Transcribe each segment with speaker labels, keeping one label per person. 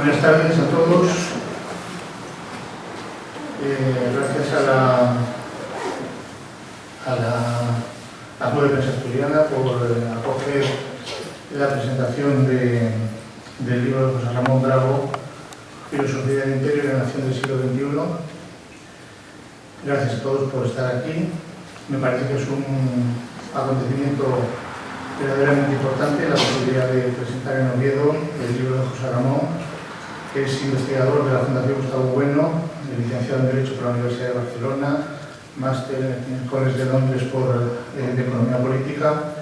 Speaker 1: Buenas tardes a todos. Gracias a la Club de Prensa Asturiana por acoger la presentación del libro de José Ramón Bravo, Filosofía del Imperio y la Nación del siglo XXI. Gracias a todos por estar aquí. Me parece que es un acontecimiento verdaderamente importante la posibilidad de presentar en Oviedo el libro de José Ramón, que es investigador de la Fundación Gustavo Bueno, licenciado en Derecho por la Universidad de Barcelona, máster en el College de Londres de Economía Política,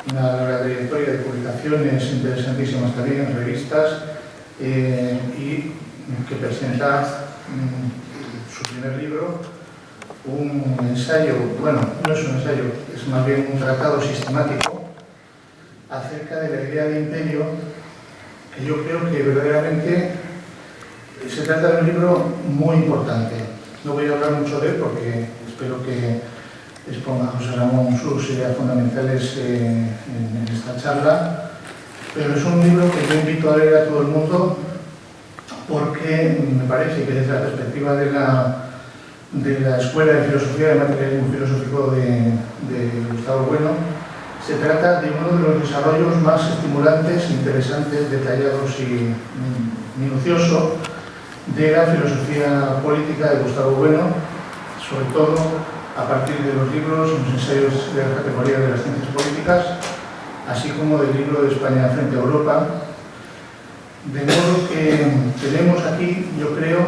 Speaker 1: una larga trayectoria de publicaciones interesantísimas también en revistas y que presenta su primer libro, un ensayo, bueno, no es un ensayo, es más bien un tratado sistemático acerca de la idea de imperio, que yo creo que verdaderamente se trata de un libro muy importante. No voy a hablar mucho de él porque espero que exponga José Ramón sus ideas fundamentales en esta charla, pero es un libro que yo invito a leer a todo el mundo porque me parece que desde la perspectiva de la Escuela de Filosofía de Materialismo Filosófico de Gustavo Bueno, se trata de uno de los desarrollos más estimulantes, interesantes, detallados y minuciosos de la filosofía política de Gustavo Bueno, sobre todo a partir de los libros, los ensayos de la categoría de las ciencias políticas, así como del libro de España frente a Europa. De modo que tenemos aquí, yo creo,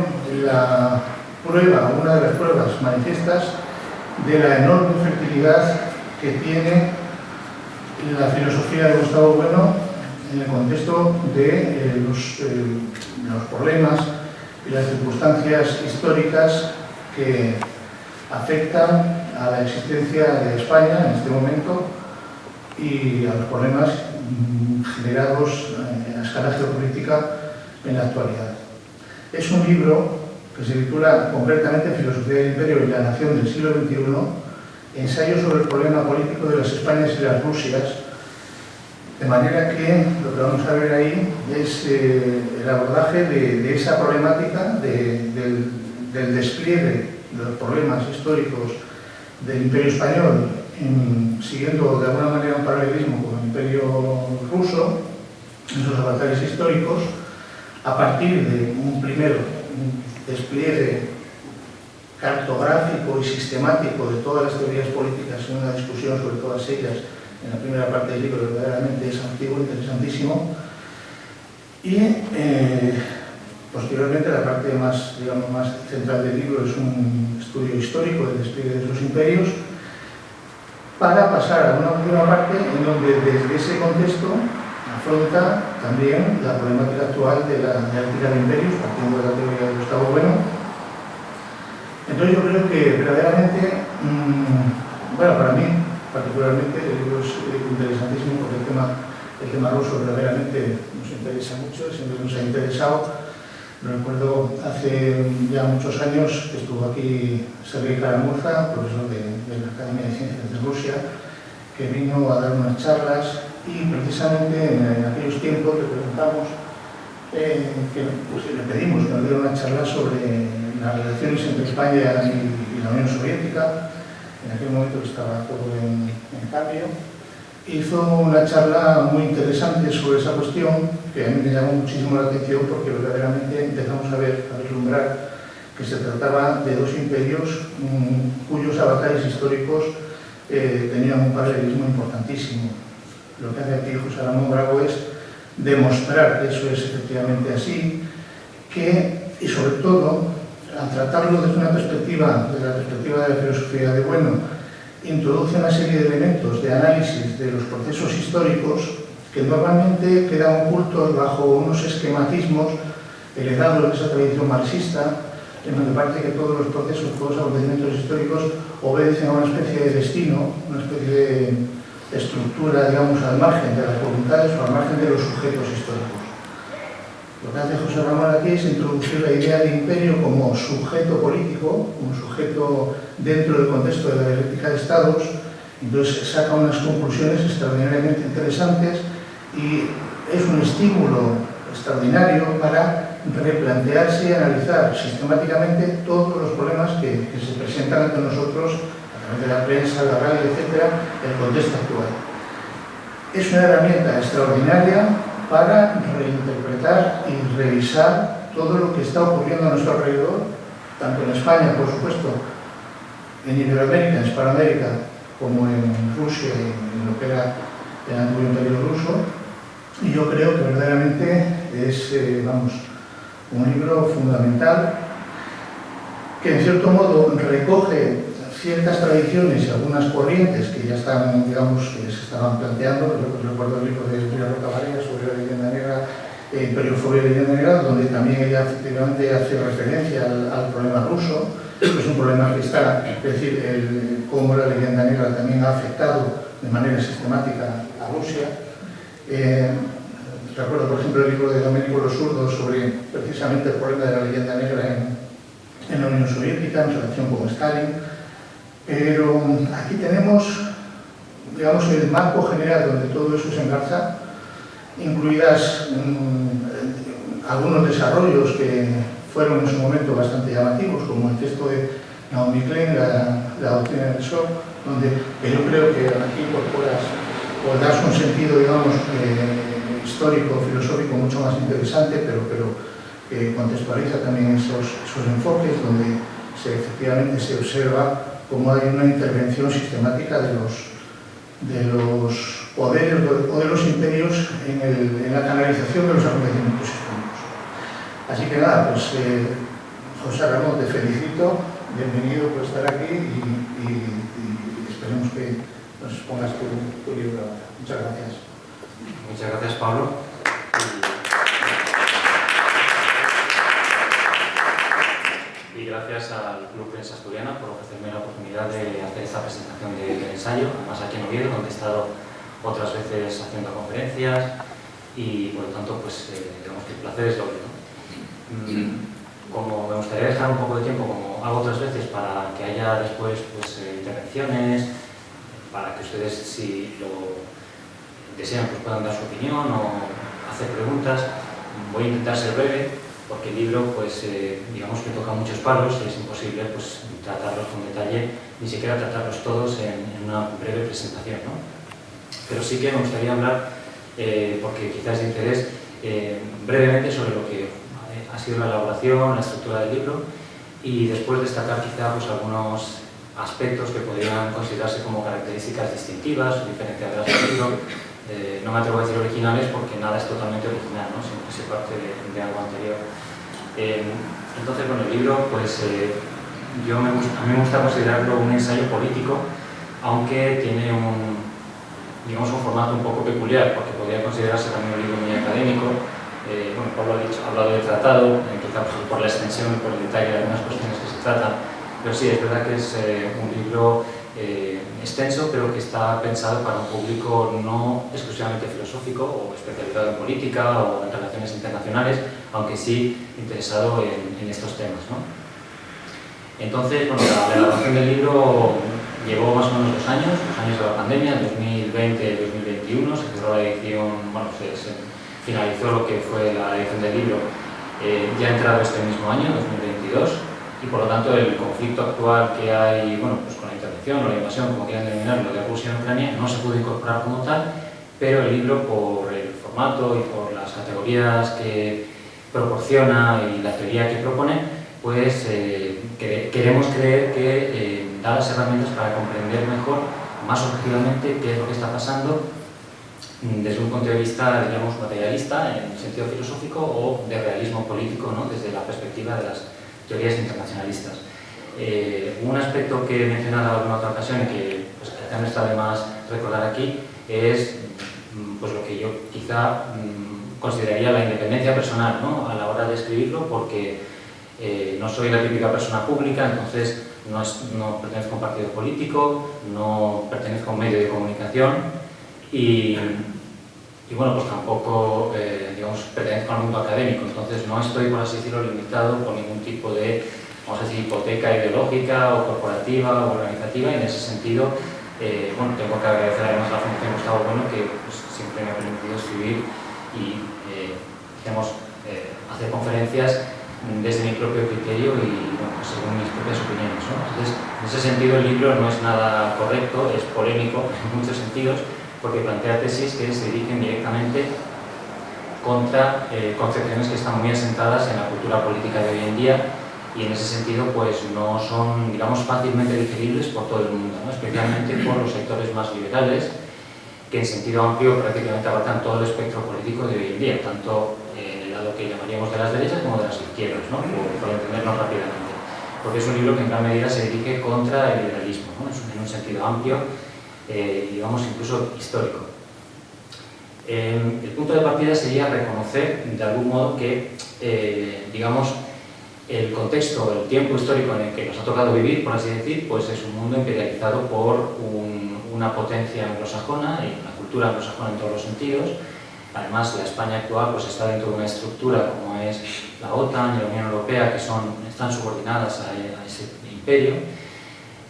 Speaker 1: una de las pruebas manifiestas de la enorme fertilidad que tiene la filosofía de Gustavo Bueno en el contexto de los problemas y las circunstancias históricas que afectan a la existencia de España en este momento y a los problemas generados a escala geopolítica en la actualidad. Es un libro que se titula concretamente Filosofía del Imperio y la Nación del siglo XXI, ensayo sobre el problema político de las Españas y las Rusias, de manera que lo que vamos a ver ahí es el abordaje de esa problemática, del despliegue de los problemas históricos del Imperio Español, siguiendo de alguna manera un paralelismo con el Imperio Ruso, esos avatares históricos, a partir de un primer despliegue cartográfico y sistemático de todas las teorías políticas en una discusión sobre todas ellas en la primera parte del libro. Verdaderamente es antiguo, interesantísimo, y posteriormente la parte más, digamos, más central del libro es un estudio histórico del despliegue de esos imperios, para pasar a una última parte en donde desde ese contexto afronta también la problemática actual de la dialéctica de imperios, partiendo de la teoría de Gustavo Bueno. Entonces yo creo que verdaderamente, bueno, para mí particularmente el libro es interesantísimo porque el tema ruso verdaderamente nos interesa mucho, siempre nos ha interesado. Recuerdo hace ya muchos años que estuvo aquí Sergei Karamurza, profesor de la Academia de Ciencias de Rusia, que vino a dar unas charlas y precisamente en aquellos tiempos le preguntamos, le pedimos que nos diera una charla sobre las relaciones entre España y la Unión Soviética. En aquel momento estaba todo en cambio. Hizo una charla muy interesante sobre esa cuestión, que a mí me llamó muchísimo la atención porque verdaderamente empezamos a vislumbrar que se trataba de dos imperios cuyos avatares históricos tenían un paralelismo importantísimo. Lo que hace aquí José Ramón Bravo es demostrar que eso es efectivamente así, y sobre todo, al tratarlo desde la perspectiva de la filosofía de Bueno, introduce una serie de elementos de análisis de los procesos históricos que normalmente quedan ocultos bajo unos esquematismos heredados de esa tradición marxista, en donde parece que todos los procesos, todos los acontecimientos históricos obedecen a una especie de destino, una especie de estructura, digamos, al margen de las voluntades o al margen de los sujetos históricos. Lo que hace José Ramón aquí es introducir la idea de imperio como sujeto político, como sujeto dentro del contexto de la dialéctica de Estados. Entonces saca unas conclusiones extraordinariamente interesantes y es un estímulo extraordinario para replantearse y analizar sistemáticamente todos los problemas que se presentan ante nosotros a través de la prensa, la radio, etcétera, en el contexto actual. Es una herramienta extraordinaria para reinterpretar y revisar todo lo que está ocurriendo a nuestro alrededor, tanto en España, por supuesto, en Iberoamérica, en Hispanoamérica, como en Rusia y en lo que era el antiguo imperio ruso. Y yo creo que verdaderamente es un libro fundamental que en cierto modo recoge ciertas tradiciones y algunas corrientes que ya están, que se estaban planteando. Recuerdo el libro de Elvira Roca Varela sobre la leyenda negra, Periofobia y leyenda negra, donde también ella efectivamente hace referencia al problema ruso, que es un problema que está, es decir, cómo la leyenda negra también ha afectado de manera sistemática a Rusia. Recuerdo, por ejemplo, el libro de Domenico Lo Surdo sobre precisamente el problema de la leyenda negra en la Unión Soviética, en relación con Stalin. Pero aquí tenemos, digamos, el marco general donde todo eso se engarza, incluidas algunos desarrollos que fueron en su momento bastante llamativos, como el texto de Naomi Klein, la doctrina del shock, donde yo creo que aquí por darse un sentido, digamos, histórico, filosófico mucho más interesante, pero que contextualiza también esos enfoques, donde efectivamente se observa cómo hay una intervención sistemática de los poderes o de los imperios en la canalización de los acontecimientos históricos. Así que nada, pues José Ramón, te felicito, bienvenido por estar aquí y esperemos que nos pongas tu libro ahora. Muchas gracias.
Speaker 2: Muchas gracias, Pablo. Y gracias al Club Prensa Asturiana por ofrecerme la oportunidad de hacer esta presentación del ensayo, además aquí en Oviedo, donde he estado otras veces haciendo conferencias y por lo tanto, pues, digamos que el placer es doble, ¿no? Como me gustaría dejar un poco de tiempo, como hago otras veces, para que haya después pues, intervenciones, para que ustedes, si lo desean, pues puedan dar su opinión o hacer preguntas. Voy a intentar ser breve, porque el libro, pues, digamos que toca muchos palos y es imposible pues, tratarlos con detalle, ni siquiera tratarlos todos en una breve presentación, ¿no? Pero sí que me gustaría hablar, porque quizás de interés, brevemente sobre lo que ha sido la elaboración, la estructura del libro, y después destacar quizá pues, algunos aspectos que podrían considerarse como características distintivas o diferenciadoras del libro. No me atrevo a decir originales porque nada es totalmente original, ¿no? Siempre se parte de algo anterior. Entonces, bueno, el libro, pues, a mí me gusta considerarlo un ensayo político, aunque tiene un formato un poco peculiar, porque podría considerarse también un libro muy académico. Bueno, Pablo ha hablado de tratado, quizá por la extensión y por el detalle de algunas cuestiones que se tratan, pero sí, es verdad que es un libro extenso, pero que está pensado para un público no exclusivamente filosófico o especializado en política o en relaciones internacionales, aunque sí interesado en estos temas, ¿no? Entonces, bueno, la elaboración del libro llevó más o menos 2 años, los años de la pandemia, 2020-2021, se cerró la edición, bueno, se finalizó lo que fue la edición del libro ya entrado este mismo año, 2022, y por lo tanto el conflicto actual que hay, bueno, pues con la intervención o la invasión, como quieran denominarlo, de Rusia en Ucrania, no se pudo incorporar como tal, pero el libro, por el formato y por las categorías que proporciona y la teoría que propone, pues queremos creer que da las herramientas para comprender mejor, más objetivamente, qué es lo que está pasando desde un punto de vista, digamos, materialista, en sentido filosófico, o de realismo político, ¿no? Desde la perspectiva de las teorías internacionalistas. Un aspecto que he mencionado en alguna otra ocasión y que pues, quizá no está de más recordar aquí es pues, lo que yo quizá consideraría la independencia personal, ¿no? A la hora de escribirlo, porque no soy la típica persona pública, entonces no pertenezco a un partido político, no pertenezco a un medio de comunicación y bueno, pues tampoco digamos, pertenezco al mundo académico, entonces no estoy, por así decirlo, limitado por ningún tipo de, vamos a decir, hipoteca ideológica o corporativa o organizativa, y en ese sentido bueno, tengo que agradecer además a la Fundación Gustavo Bueno, que pues, siempre me ha permitido escribir y hacer conferencias desde mi propio criterio y bueno, pues según mis propias opiniones, ¿no? Entonces, en ese sentido el libro no es nada correcto, es polémico en muchos sentidos, porque plantea tesis que se dirigen directamente contra concepciones que están muy asentadas en la cultura política de hoy en día y en ese sentido pues no son, digamos, fácilmente digeribles por todo el mundo, ¿no? Especialmente por los sectores más liberales, que en sentido amplio prácticamente abarcan todo el espectro político de hoy en día, tanto en el lado que llamaríamos de las derechas como de las izquierdas, ¿no? por entendernos rápidamente. Porque es un libro que en gran medida se dirige contra el liberalismo, ¿no? En un sentido amplio, digamos incluso histórico. El punto de partida sería reconocer de algún modo que, digamos, el contexto, el tiempo histórico en el que nos ha tocado vivir, por así decir, pues es un mundo imperializado por una potencia anglosajona y una cultura anglosajona en todos los sentidos. Además, la España actual pues, está dentro de una estructura como es la OTAN y la Unión Europea, que están subordinadas a ese imperio,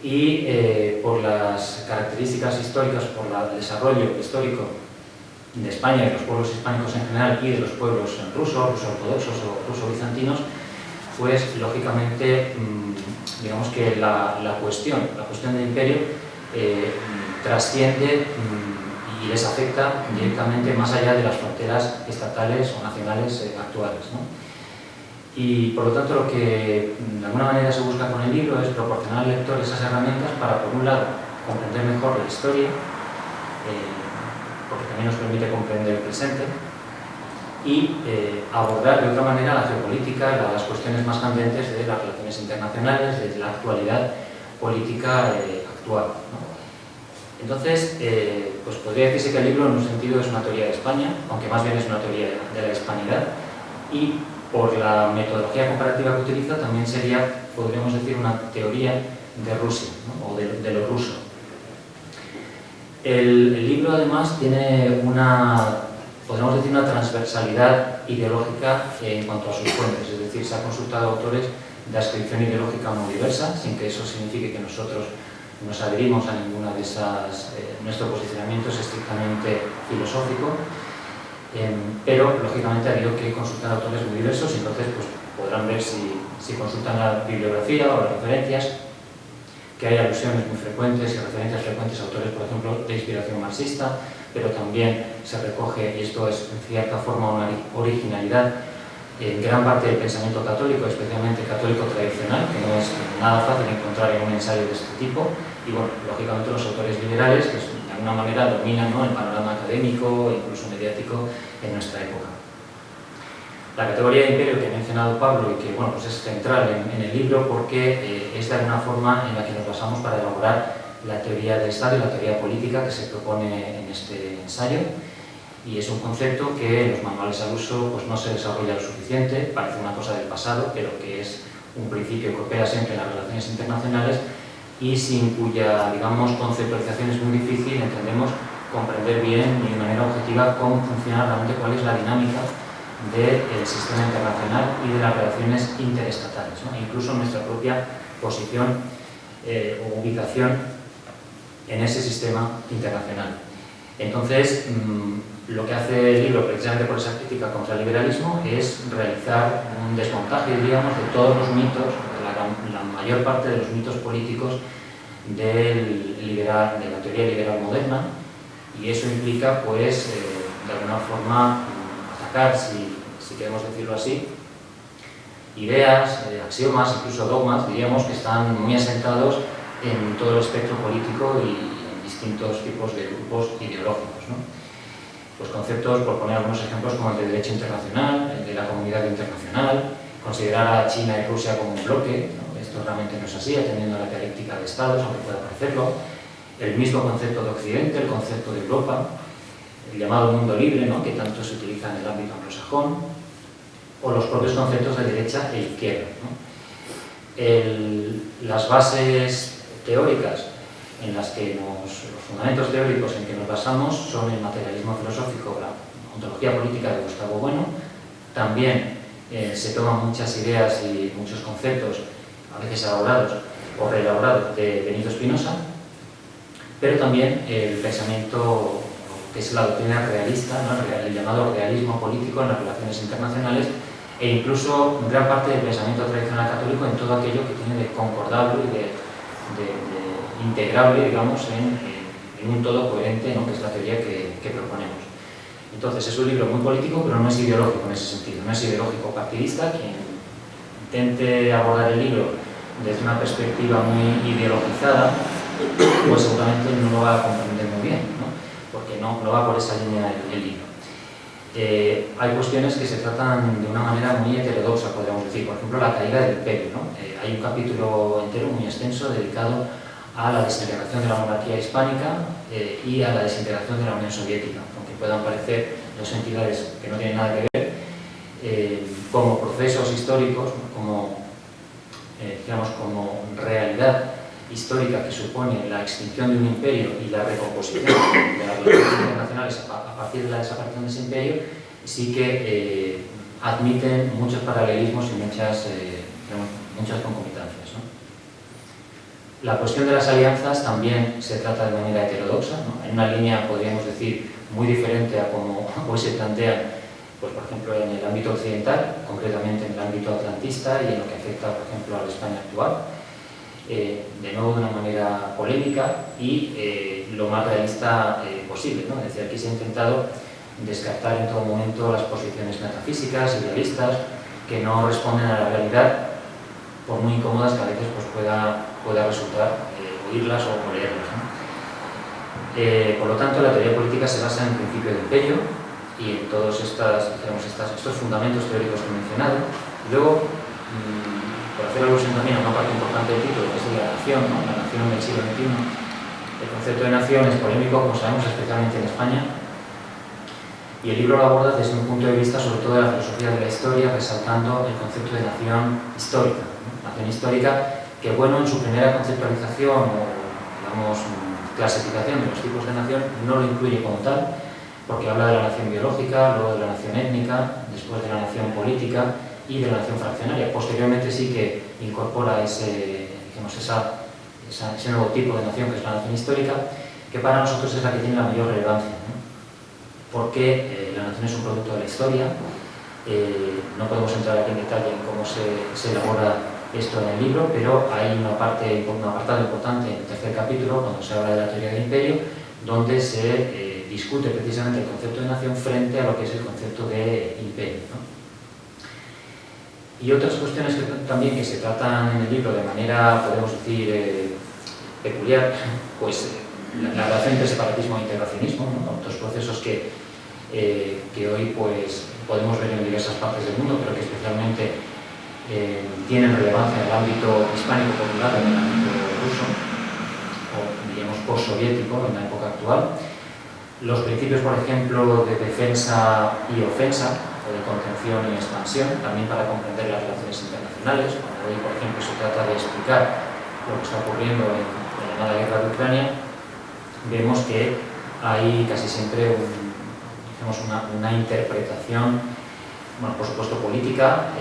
Speaker 2: y por las características históricas, por el desarrollo histórico de España y de los pueblos hispánicos en general y de los pueblos rusos, ruso-ortodoxos o ruso-bizantinos, pues lógicamente, digamos que la cuestión del imperio trasciende y les afecta directamente más allá de las fronteras estatales o nacionales actuales, ¿no? Y por lo tanto lo que de alguna manera se busca con el libro es proporcionar al lector esas herramientas para, por un lado, comprender mejor la historia, porque también nos permite comprender el presente, y abordar de otra manera la geopolítica, las cuestiones más candentes de las relaciones internacionales, de la actualidad política actual, ¿no? Entonces, pues podría decirse que el libro en un sentido es una teoría de España, aunque más bien es una teoría de la hispanidad, y por la metodología comparativa que utiliza también sería, podríamos decir, una teoría de Rusia, ¿no? O de lo ruso. El libro además tiene podríamos decir, una transversalidad ideológica en cuanto a sus fuentes, es decir, se ha consultado a autores de adscripción ideológica muy diversa, sin que eso signifique que nosotros nos adherimos a ninguna de esas. Nuestro posicionamiento es estrictamente filosófico, pero lógicamente ha habido que consultar a autores muy diversos y entonces pues, podrán ver si consultan la bibliografía o las referencias, que hay alusiones muy frecuentes y referencias frecuentes a autores, por ejemplo, de inspiración marxista, pero también se recoge, y esto es en cierta forma una originalidad, en gran parte del pensamiento católico, especialmente católico tradicional, que no es nada fácil encontrar en un ensayo de este tipo, y bueno, lógicamente los autores liberales, que de alguna manera dominan, ¿no?, el panorama académico e incluso mediático en nuestra época. La categoría de imperio que ha mencionado Pablo y que bueno, pues es central en el libro porque es de alguna forma en la que nos basamos para elaborar la teoría del Estado y la teoría política que se propone en este ensayo, y es un concepto que en los manuales al uso pues no se desarrolla lo suficiente, parece una cosa del pasado, pero que es un principio que opera siempre en las relaciones internacionales y sin cuya, digamos, conceptualización es muy difícil, entendemos, comprender bien y de manera objetiva cómo funciona realmente, cuál es la dinámica del sistema internacional y de las relaciones interestatales, ¿no? E incluso nuestra propia posición o ubicación en ese sistema internacional. Entonces, lo que hace el libro, precisamente por esa crítica contra el liberalismo, es realizar un desmontaje, diríamos, de todos los mitos, de la mayor parte de los mitos políticos de la teoría liberal moderna, y eso implica, pues, de alguna forma, atacar, si queremos decirlo así, ideas, axiomas, incluso dogmas, diríamos, que están muy asentados en todo el espectro político y en distintos tipos de grupos ideológicos, ¿no? Pues conceptos, por poner algunos ejemplos, como el de derecho internacional, el de la comunidad internacional, considerar a China y Rusia como un bloque, ¿no? Esto realmente no es así, atendiendo a la dialéctica de estados, aunque pueda parecerlo. El mismo concepto de Occidente, el concepto de Europa, el llamado mundo libre, ¿no?, que tanto se utiliza en el ámbito anglosajón, o los propios conceptos de derecha e izquierda, ¿no? Las bases teóricas en las que los fundamentos teóricos en que nos basamos son el materialismo filosófico, la ontología política de Gustavo Bueno. También se toman muchas ideas y muchos conceptos, a veces elaborados o reelaborados, de Benito Spinoza, pero también el pensamiento que es la doctrina realista, ¿no? El llamado realismo político en las relaciones internacionales, e incluso gran parte del pensamiento tradicional católico en todo aquello que tiene de concordable y de integrable, digamos, en un todo coherente, ¿no? Que es la teoría que proponemos. Entonces, es un libro muy político, pero no es ideológico en ese sentido, no es ideológico partidista. Quien intente abordar el libro desde una perspectiva muy ideologizada, pues seguramente no lo va a comprender muy bien, ¿no? Porque no va por esa línea el libro. Hay cuestiones que se tratan de una manera muy heterodoxa, podríamos decir. Por ejemplo, la caída del imperio, ¿no? Hay un capítulo entero muy extenso dedicado a la desintegración de la monarquía hispánica y a la desintegración de la Unión Soviética, aunque puedan parecer dos entidades que no tienen nada que ver, como procesos históricos, digamos, como realidad histórica que supone la extinción de un imperio y la recomposición de las relaciones internacionales a partir de la desaparición de ese imperio, sí que admiten muchos paralelismos y muchas concomitancias, ¿no? La cuestión de las alianzas también se trata de manera heterodoxa, ¿no? En una línea, podríamos decir, muy diferente a como hoy se plantean, pues, por ejemplo, en el ámbito occidental, concretamente en el ámbito atlantista y en lo que afecta, por ejemplo, a la España actual. De nuevo de una manera polémica y lo más realista posible, ¿no? Es decir, aquí se ha intentado descartar en todo momento las posiciones metafísicas, idealistas, que no responden a la realidad, por muy incómodas que a veces pues, pueda resultar oírlas o leerlas, ¿no? Por lo tanto, la teoría política se basa en el principio de imperio y en todos estos fundamentos teóricos que he mencionado. Y luego, por hacer alusión también a una parte importante del título, que es la nación, ¿no? La nación del siglo XXI. El concepto de nación es polémico, como sabemos, especialmente en España, y el libro lo aborda desde un punto de vista sobre todo de la filosofía de la historia, resaltando el concepto de nación histórica, ¿no? Nación histórica que, bueno, en su primera conceptualización o, digamos, clasificación de los tipos de nación no lo incluye como tal, porque habla de la nación biológica, luego de la nación étnica, después de la nación política y de la nación fraccionaria. Posteriormente sí que incorpora ese nuevo tipo de nación que es la nación histórica, que para nosotros es la que tiene la mayor relevancia, ¿no? Porque la nación es un producto de la historia. No podemos entrar aquí en detalle en cómo se elabora esto en el libro, pero hay un apartado importante en el tercer capítulo, cuando se habla de la teoría del imperio, donde se discute precisamente el concepto de nación frente a lo que es el concepto de imperio, ¿no? Y otras cuestiones también que se tratan en el libro de manera, podemos decir, peculiar, pues la relación entre separatismo e integracionismo, ¿no? Otros procesos que hoy pues, podemos ver en diversas partes del mundo, pero que especialmente tienen relevancia en el ámbito hispánico por un lado, en el ámbito ruso, o diríamos postsoviético en la época actual. Los principios, por ejemplo, de defensa y ofensa, o de contención y expansión, también para comprender las relaciones internacionales. Cuando hoy, por ejemplo, se trata de explicar lo que está ocurriendo en la llamada guerra de Ucrania, vemos que hay casi siempre una interpretación, bueno, por supuesto política,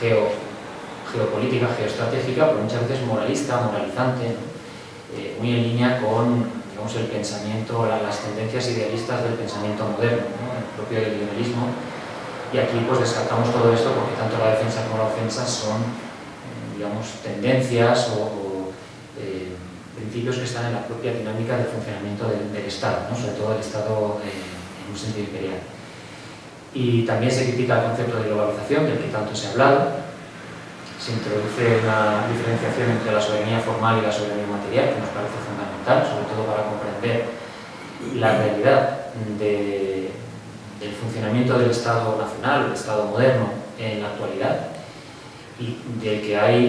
Speaker 2: geopolítica, geoestratégica, pero muchas veces moralista, moralizante, ¿no? Muy en línea con, digamos, el pensamiento, las tendencias idealistas del pensamiento moderno, ¿no? El propio del liberalismo. Y aquí pues descartamos todo esto porque tanto la defensa como la ofensa son, digamos, tendencias o principios que están en la propia dinámica del funcionamiento del Estado, ¿no? Sobre todo el Estado en un sentido imperial. Y también se critica el concepto de globalización, del que tanto se ha hablado. Se introduce una diferenciación entre la soberanía formal y la soberanía material, que nos parece fundamental, sobre todo para comprender la realidad del funcionamiento del Estado nacional, del Estado moderno en la actualidad, y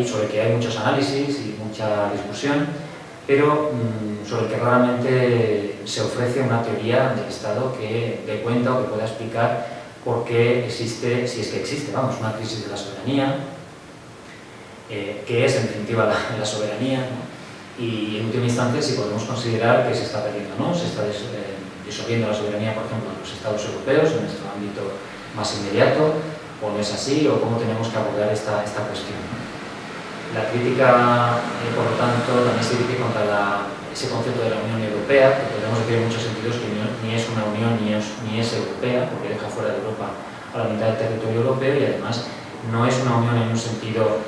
Speaker 2: sobre el que hay muchos análisis y mucha discusión, pero sobre el que raramente se ofrece una teoría del Estado que dé cuenta o que pueda explicar por qué existe, si es que existe, vamos, una crisis de la soberanía, qué es en definitiva la soberanía, ¿no? Y en última instancia si podemos considerar que se está perdiendo, ¿no? Se está disolviendo la soberanía, por ejemplo, en los Estados europeos, en nuestro ámbito más inmediato, o no es así, o cómo tenemos que abordar esta cuestión. La crítica, por lo tanto, también se dirige contra ese concepto de la Unión Europea, que podemos decir en muchos sentidos que ni es una unión ni es europea, porque deja fuera de Europa a la mitad del territorio europeo, y además no es una unión en un sentido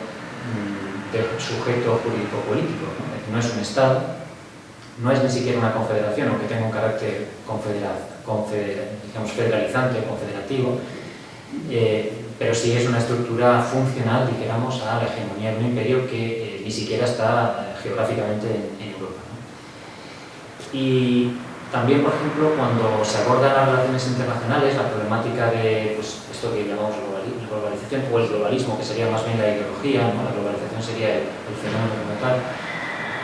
Speaker 2: de sujeto jurídico-político, ¿no? No es un Estado, no es ni siquiera una confederación, aunque tenga un carácter digamos, federalizante o confederativo, pero sí es una estructura funcional, dijéramos, a la hegemonía de un imperio que ni siquiera está geográficamente en Europa, ¿no? Y también, por ejemplo, cuando se abordan las relaciones internacionales, la problemática de pues, esto que llamamos globalización o el globalismo, que sería más bien la ideología, ¿no? La globalización sería el fenómeno como tal.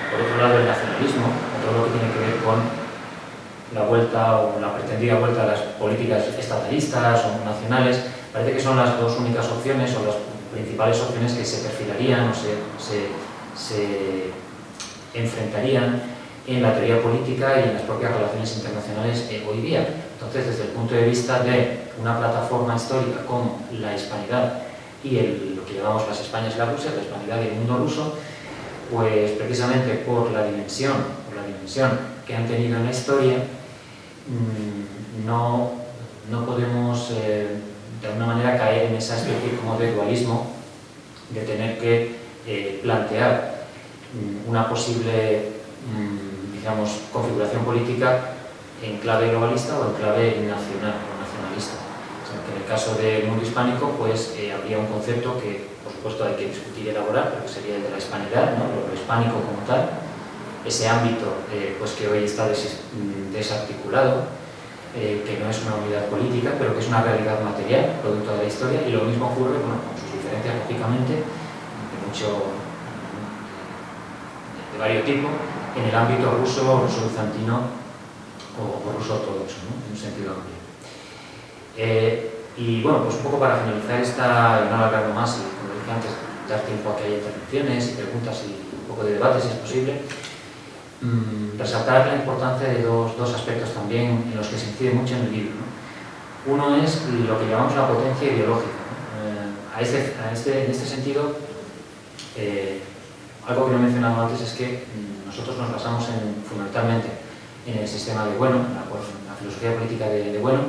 Speaker 2: Por otro lado, el nacionalismo, todo lo que tiene que ver con la vuelta o la pretendida vuelta a las políticas estatalistas o nacionales, parece que son las dos únicas opciones o las principales opciones que se perfilarían o se enfrentarían en la teoría política y en las propias relaciones internacionales hoy día. Entonces, desde el punto de vista de una plataforma histórica como la hispanidad y lo que llamamos las Españas y la Rusia, la hispanidad y el mundo ruso, pues precisamente por la dimensión que han tenido en la historia, no podemos de alguna manera caer en esa especie como de dualismo de tener que plantear una posible digamos, configuración política en clave globalista o en clave nacional o nacionalista. O sea, que en el caso del mundo hispánico pues habría un concepto que por supuesto hay que discutir y elaborar, pero que sería el de la hispanidad, ¿no? Lo hispánico como tal, ese ámbito pues que hoy está desarticulado, que no es una unidad política, pero que es una realidad material, producto de la historia, y lo mismo ocurre, bueno, con sus diferencias lógicamente, de varios tipos, en el ámbito ruso bizantino o ruso ortodoxo, ¿no? En un sentido amplio. Y bueno, pues un poco para finalizar y no alargarlo más, y como dije antes, dar tiempo a que haya intervenciones y preguntas y un poco de debate si es posible, resaltar la importancia de dos aspectos también en los que se incide mucho en el libro, ¿no? Uno es lo que llamamos la potencia ideológica, ¿no? En este sentido, algo que no he mencionado antes es que nosotros nos basamos fundamentalmente en el sistema de Bueno, la filosofía política de Bueno,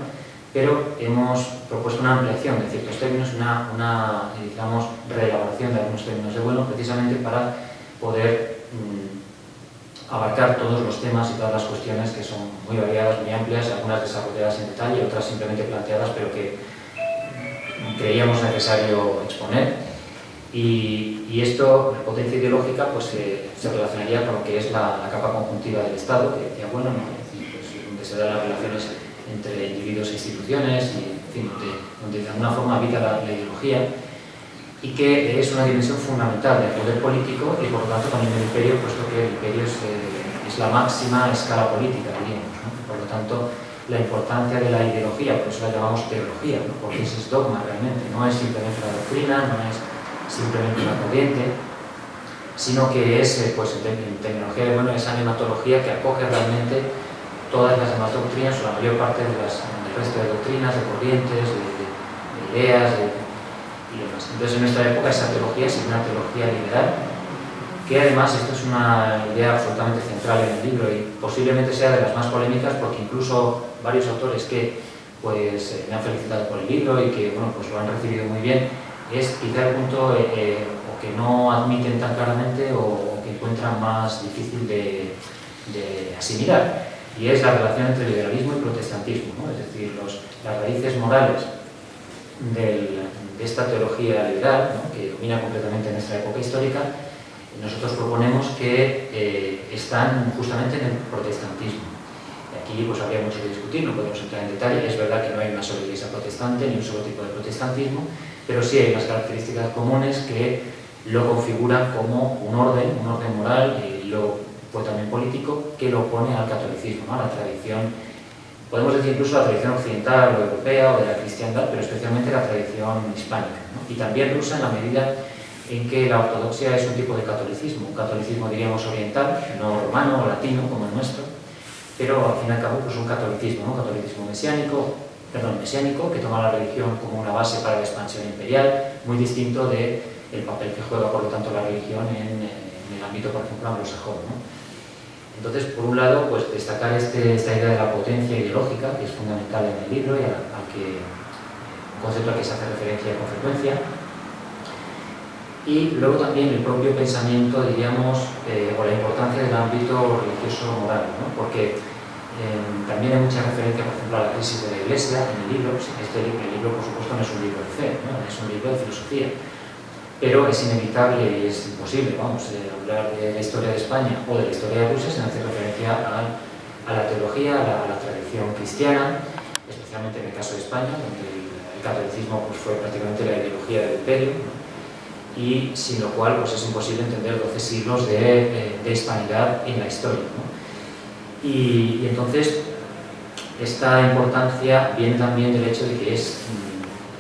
Speaker 2: pero hemos propuesto una ampliación de ciertos términos, una digamos, reelaboración de algunos términos de Bueno, precisamente para poder abarcar todos los temas y todas las cuestiones que son muy variadas, muy amplias, algunas desarrolladas en detalle, otras simplemente planteadas, pero que creíamos necesario exponer. Y esto, la potencia ideológica, pues se relacionaría con lo que es la capa conjuntiva del Estado, que decía, bueno, ¿no? Es decir, pues, donde se dan las relaciones entre individuos e instituciones, y, en fin, donde de alguna forma habita la ideología, y que es una dimensión fundamental del poder político y por lo tanto también del imperio, puesto que el imperio es la máxima escala política, diríamos, ¿no? Por lo tanto, la importancia de la ideología, por eso la llamamos teología, ¿no? Porque ese es dogma realmente, no es simplemente una doctrina, no es simplemente una corriente, sino que es, pues en terminología de Bueno, esa nematología que acoge realmente todas las demás doctrinas o la mayor parte del resto de doctrinas, de corrientes, de ideas, y demás. Entonces, en nuestra época esa teología es una teología liberal, que además esto es una idea absolutamente central en el libro y posiblemente sea de las más polémicas, porque incluso varios autores que pues, me han felicitado por el libro y que bueno, pues, lo han recibido muy bien, es quizá el punto o que no admiten tan claramente o que encuentran más difícil de asimilar, y es la relación entre liberalismo y protestantismo, ¿no? Es decir, las raíces morales de esta teología liberal, ¿no? Que domina completamente nuestra época histórica. Nosotros proponemos que están justamente en el protestantismo. Aquí pues habría mucho que discutir, no podemos entrar en detalle. Es verdad que no hay una sola iglesia protestante ni un solo tipo de protestantismo, pero sí hay unas características comunes que lo configuran como un orden moral y luego pues, también político, que lo opone al catolicismo, ¿no? A la tradición, podemos decir incluso la tradición occidental o europea o de la cristiandad, pero especialmente la tradición hispánica, ¿no? Y también rusa en la medida en que la ortodoxia es un tipo de catolicismo, un catolicismo diríamos oriental, no romano o latino como el nuestro, pero al fin y al cabo pues un catolicismo, ¿no? Un catolicismo mesiánico, que toma la religión como una base para la expansión imperial, muy distinto del papel que juega por lo tanto la religión en el ámbito, por ejemplo, anglosajón, ¿no? Entonces, por un lado, pues destacar esta idea de la potencia ideológica, que es fundamental en el libro y un concepto al que se hace referencia con frecuencia. Y luego también el propio pensamiento, diríamos, o la importancia del ámbito religioso-moral, ¿no? Porque también hay mucha referencia, por ejemplo, a la crisis de la Iglesia en el libro. El libro, por supuesto, no es un libro de fe, ¿no? Es un libro de filosofía. Pero es inevitable y es imposible, hablar de la historia de España o de la historia de Rusia sin hacer referencia a la teología, a la tradición cristiana, especialmente en el caso de España, donde el catolicismo pues, fue prácticamente la ideología del imperio, ¿no? Y sin lo cual pues, es imposible entender 12 siglos de hispanidad en la historia, ¿no? Y entonces esta importancia viene también del hecho de que es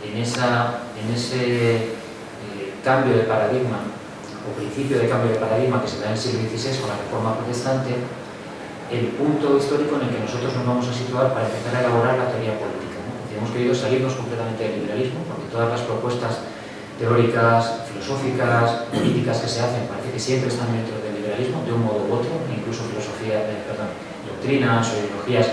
Speaker 2: en ese cambio de paradigma o principio de cambio de paradigma que se da en el siglo XVI con la Reforma Protestante el punto histórico en el que nosotros nos vamos a situar para empezar a elaborar la teoría política, ¿no? Hemos querido salirnos completamente del liberalismo porque todas las propuestas teóricas, filosóficas, políticas que se hacen parece que siempre están dentro del liberalismo de un modo u otro, incluso doctrinas o ideologías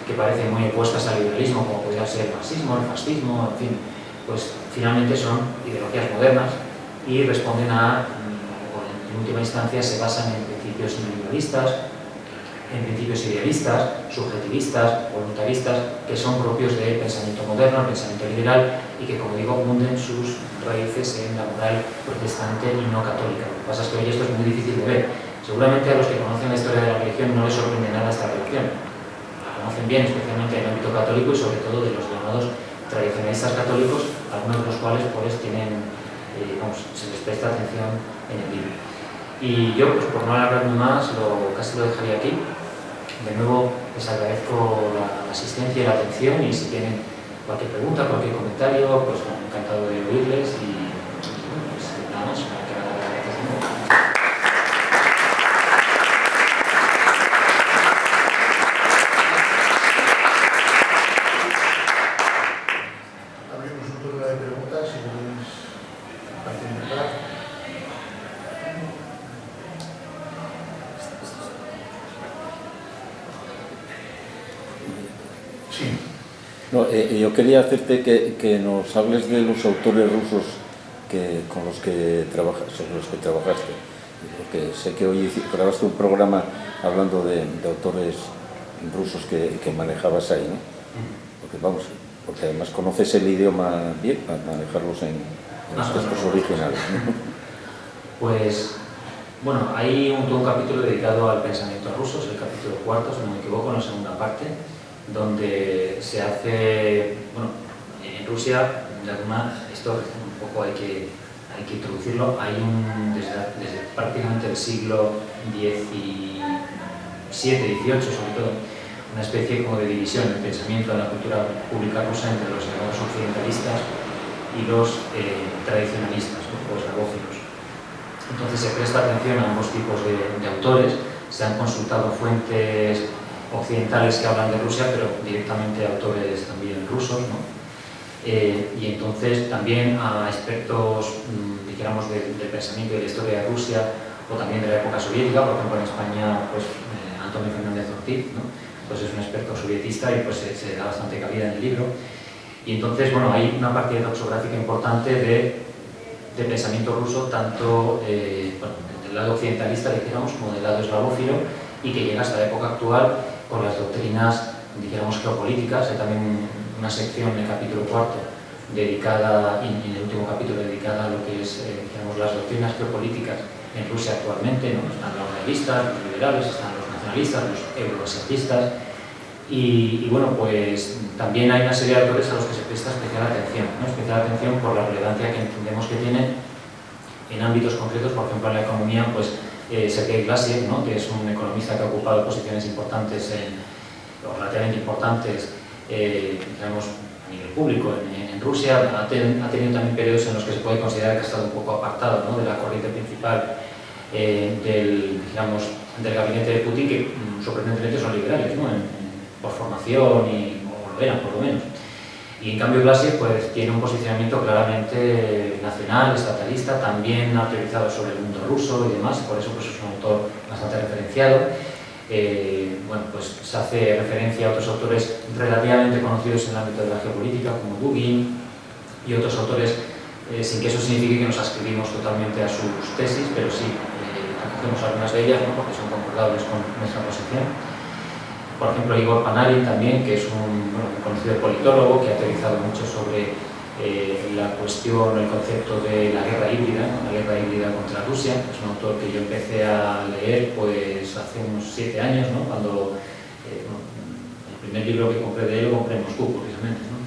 Speaker 2: que parecen muy opuestas al liberalismo, como podría ser el marxismo, el fascismo, en fin, pues finalmente son ideologías modernas y responden o en última instancia se basan en principios individualistas, en principios idealistas, subjetivistas, voluntaristas, que son propios del pensamiento moderno, el pensamiento liberal, y que, como digo, hunden sus raíces en la moral protestante y no católica. Lo que pasa es que hoy esto es muy difícil de ver. Seguramente a los que conocen la historia de la religión no les sorprende nada esta relación. La conocen bien, especialmente en el ámbito católico y sobre todo de los llamados tradicionalistas católicos, algunos de los cuales pues, tienen, se les presta atención en el libro. Y yo, pues por no alargarme más, casi lo dejaría aquí. De nuevo, les agradezco la asistencia y la atención y si tienen cualquier pregunta, cualquier comentario, pues encantado de oírles y pues, nada más, para que hagan las gracias de nuevo.
Speaker 1: Abrimos un turno de preguntas, si queréis participar. Sí.
Speaker 3: No, yo quería hacerte que nos hables de los autores rusos con los que trabajaste, porque sé que hoy grabaste un programa hablando de autores rusos que manejabas ahí, ¿no? Porque además conoces el idioma bien para manejarlos en los textos originales, ¿no?
Speaker 2: Pues, bueno, hay todo un capítulo dedicado al pensamiento ruso, es el capítulo 4, si no me equivoco, en la segunda parte, donde se hace, bueno, en Rusia, esto un poco hay que introducirlo, hay desde prácticamente el siglo XVII, XVIII sobre todo, una especie como de división del pensamiento de la cultura pública rusa entre los llamados occidentalistas y los tradicionalistas, ¿no? Los eslavófilos. Entonces se presta atención a ambos tipos de autores, se han consultado fuentes occidentales que hablan de Rusia, pero directamente autores también rusos, ¿no? Y entonces también a expertos, dijéramos, del pensamiento y de la historia de Rusia o también de la época soviética, por ejemplo en España, pues Antonio Fernández Ortiz, ¿no? Pues es un experto sovietista y pues se da bastante cabida en el libro. Y entonces, bueno, hay una partida doxográfica importante de pensamiento ruso, tanto del lado occidentalista, dijéramos, como del lado eslavófilo, y que llega hasta la época actual con las doctrinas, dijéramos, geopolíticas. Hay también una sección en el capítulo 4 dedicada, y en el último capítulo dedicada a lo que es, digamos, las doctrinas geopolíticas en Rusia actualmente, ¿no? Están los realistas, los liberales, están los nacionalistas, los euroasiatistas, y bueno, pues también hay una serie de autores a los que se presta especial atención, ¿no? Especial atención por la relevancia que entendemos que tienen en ámbitos concretos. Por ejemplo, en la economía, pues Sergei Glassiev, ¿no? Que es un economista que ha ocupado posiciones importantes, o relativamente importantes, digamos, a nivel público en Rusia. Ha tenido también periodos en los que se puede considerar que ha estado un poco apartado, ¿no? De la corriente principal del gabinete de Putin, que sorprendentemente son liberales, ¿no? Por formación, o lo eran por lo menos. Y en cambio Glassiev pues, tiene un posicionamiento claramente nacional, estatalista, también ha teorizado sobre el mundo ruso y demás, por eso pues, es un autor bastante referenciado. bueno, pues se hace referencia a otros autores relativamente conocidos en el ámbito de la geopolítica, como Dugin, y otros autores, sin que eso signifique que nos ascribimos totalmente a sus tesis, pero sí acogemos algunas de ellas, ¿no? Porque son concordables con nuestra posición. Por ejemplo, Igor Panarin también, que es un conocido politólogo que ha teorizado mucho sobre la cuestión, el concepto de la guerra híbrida, ¿no? La guerra híbrida contra Rusia. Es un autor que yo empecé a leer pues hace unos 7 años, ¿no? Cuando el primer libro que compré de él lo compré en Moscú, precisamente, ¿no?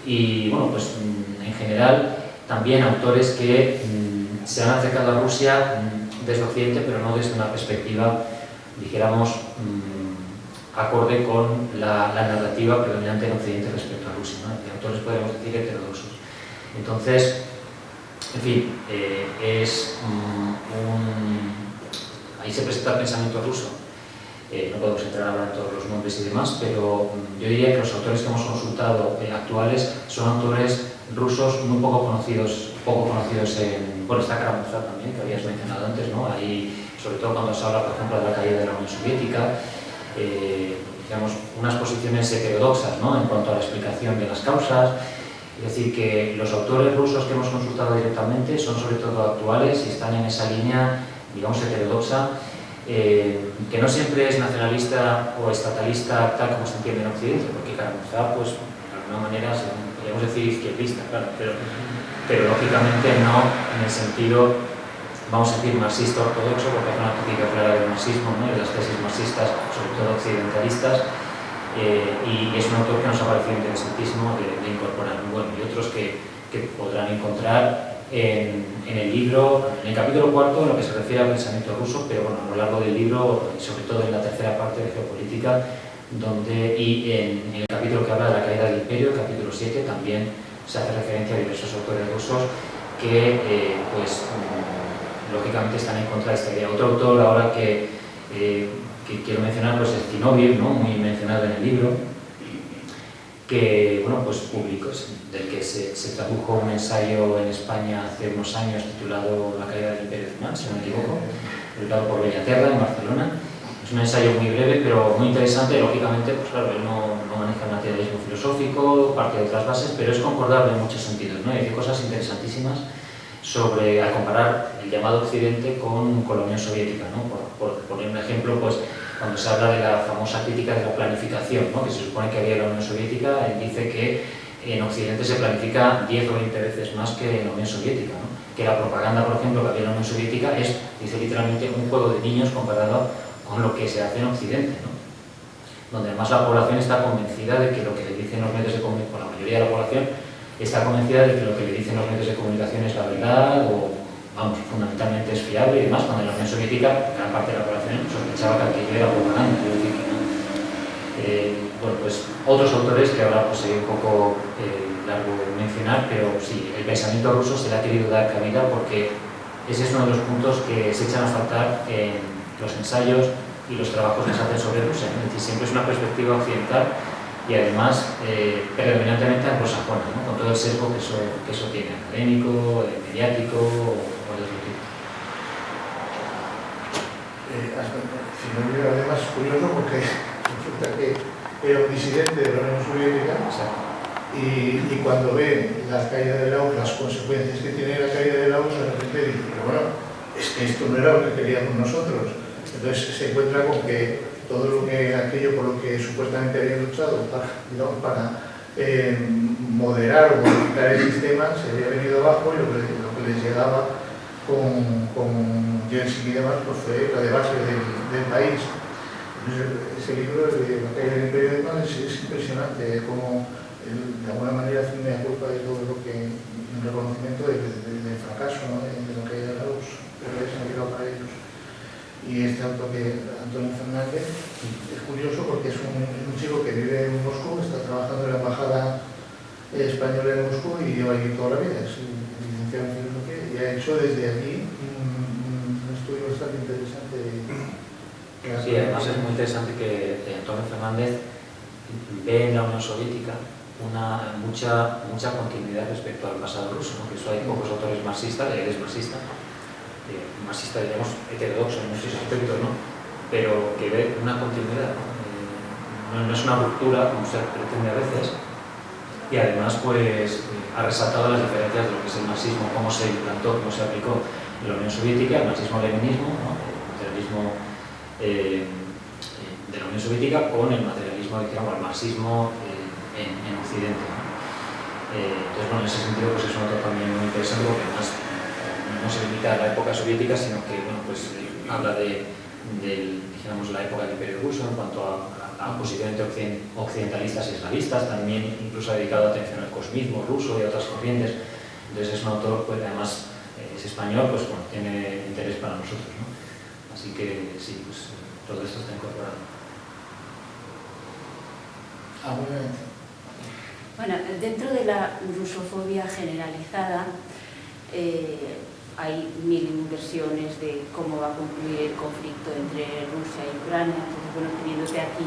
Speaker 2: Y bueno, pues en general también autores que se han acercado a Rusia desde Occidente, pero no desde una perspectiva, dijéramos, acorde con la narrativa predominante en Occidente respecto a Rusia, ¿no? De autores, podemos decir, heterodoxos. Entonces, en fin, ahí se presenta el pensamiento ruso. No podemos entrar ahora en todos los nombres y demás, pero yo diría que los autores que hemos consultado actuales son autores rusos muy poco conocidos en... Bueno, está Karamazov también, que habías mencionado antes, ¿no? Ahí, sobre todo cuando se habla, por ejemplo, de la caída de la Unión Soviética, digamos, unas posiciones heterodoxas, ¿no? En cuanto a la explicación de las causas. Es decir, que los autores rusos que hemos consultado directamente son sobre todo actuales y están en esa línea, digamos, heterodoxa, que no siempre es nacionalista o estatalista tal como se entiende en Occidente, porque Karamazov, pues, de alguna manera, podríamos decir izquierdista, claro, pero lógicamente no en el sentido, vamos a decir, marxista ortodoxo, porque hay una crítica clara del marxismo, ¿no? De las tesis marxistas, sobre todo occidentalistas, y es un autor que nos ha parecido interesantísimo de incorporar. Bueno, y otros que podrán encontrar en el libro, en el capítulo 4, en lo que se refiere al pensamiento ruso, pero bueno, a lo largo del libro, y sobre todo en la tercera parte de geopolítica, y en el capítulo que habla de la caída del imperio, el capítulo 7, también se hace referencia a diversos autores rusos que, pues, lógicamente están en contra de esta idea. Otro autor ahora que quiero mencionar, pues, es Zinoviev, ¿no? Muy mencionado en el libro, que, bueno, pues publicó, del que se tradujo un ensayo en España hace unos años titulado La caída del Imperio Otomano, si no me equivoco, publicado por Bellaterra en Barcelona. Es un ensayo muy breve, pero muy interesante. Lógicamente, pues claro, él no maneja el materialismo filosófico, parte de otras bases, pero es concordable en muchos sentidos, ¿no? Y hay cosas interesantísimas sobre, a comparar el llamado Occidente con la Unión Soviética, ¿no? Por poner un ejemplo, pues cuando se habla de la famosa crítica de la planificación, ¿no? Que se supone que había en la Unión Soviética, él dice que en Occidente se planifica 10 o 20 veces más que en la Unión Soviética, ¿no? Que la propaganda, por ejemplo, que había en la Unión Soviética es, dice literalmente, un juego de niños comparado con lo que se hace en Occidente, ¿no? Donde además la población está convencida de que lo que le dicen los medios de comunicación, la mayoría de la población está convencida de que lo que le dicen los medios de comunicación es la verdad, o, vamos, fundamentalmente es fiable y demás, cuando en la Unión Soviética gran parte de la población sospechaba que aquello era propaganda, quiero decir que no. Bueno, pues otros autores que ahora pues sería un poco largo de mencionar, pero sí, el pensamiento ruso se le ha querido dar cabida porque ese es uno de los puntos que se echan a faltar en los ensayos y los trabajos que se hacen sobre Rusia, ¿no? Es decir, siempre es una perspectiva occidental y además predominantemente anglosajona, ¿no? Con todo el sesgo que eso tiene, académico, mediático o de otro tipo.
Speaker 1: Además es curioso porque resulta que era un disidente de la Unión Soviética y cuando ve la caída de la URSS, las consecuencias que tiene la caída de la URSS, de repente dice, pero bueno, es que esto no era lo que queríamos nosotros. Entonces se encuentra con que todo aquello por lo que supuestamente habían luchado para moderar o modificar el sistema se había venido abajo, y lo que les llegaba con Yeltsin y demás pues fue la debacle del país. Entonces, ese libro de La caída del Imperio Otomano es impresionante, como de alguna manera hace una culpa de todo lo que, un reconocimiento del fracaso, ¿no? de lo que era la URSS, pero es negado para ellos. Y este autor, Antonio Fernández, es curioso porque es un chico que vive en Moscú, está trabajando en la embajada española en Moscú y lleva allí toda la vida, es licenciado en filosofía y ha hecho desde aquí un estudio bastante interesante.
Speaker 2: Sí, además es muy interesante que Antonio Fernández ve en la Unión Soviética mucha continuidad respecto al pasado ruso, ¿no? Que eso hay pocos autores marxistas, él es marxista, digamos, heterodoxo en muchos aspectos, ¿no? pero que ve una continuidad, ¿no? No es una ruptura, como se pretende a veces, y además pues ha resaltado las diferencias de lo que es el marxismo, cómo se implantó, cómo se aplicó en la Unión Soviética, el marxismo-leninismo, ¿no? El materialismo de la Unión Soviética con el materialismo, digamos, el marxismo en Occidente, ¿no? Entonces, bueno, en ese sentido pues es un autor también muy interesante porque además no se limita a la época soviética, sino que bueno, pues, habla de digamos, la época del Imperio Ruso en cuanto a la oposición entre occidentalistas y eslavistas, también incluso ha dedicado atención al cosmismo ruso y a otras corrientes. Entonces es un autor, pues además es español, pues bueno, tiene interés para nosotros, ¿no? Así que sí, pues todo esto está incorporado.
Speaker 4: Bueno, dentro de la rusofobia generalizada hay mil versiones de cómo va a concluir el conflicto entre Rusia y Ucrania. Entonces, bueno, teniéndote aquí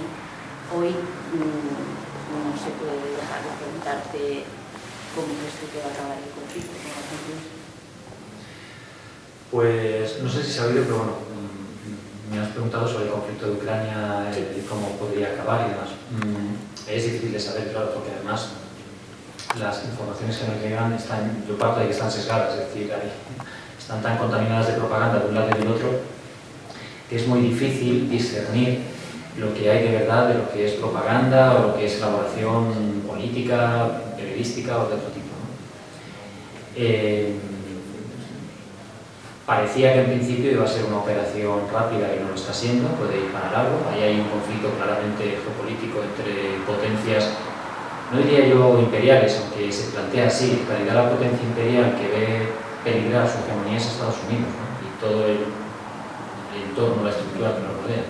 Speaker 4: hoy, no se puede dejar de preguntarte cómo crees tú que va a acabar el conflicto.
Speaker 2: Pues no sé si se ha oído, pero bueno, me has preguntado sobre el conflicto de Ucrania y cómo podría acabar y demás. Es difícil de saber, claro, porque además las informaciones que nos llegan están, yo parto de que están sesgadas, es decir, están tan contaminadas de propaganda de un lado y del otro, que es muy difícil discernir lo que hay de verdad de lo que es propaganda o lo que es elaboración política, periodística o de otro tipo, ¿no? Parecía que en principio iba a ser una operación rápida y no lo está siendo, puede ir para largo. Ahí hay un conflicto claramente geopolítico entre potencias, no diría yo imperiales, aunque se plantea así. En realidad la potencia imperial que ve peligrar su hegemonía es Estados Unidos, ¿no? Y todo el entorno, la estructura que nos rodea.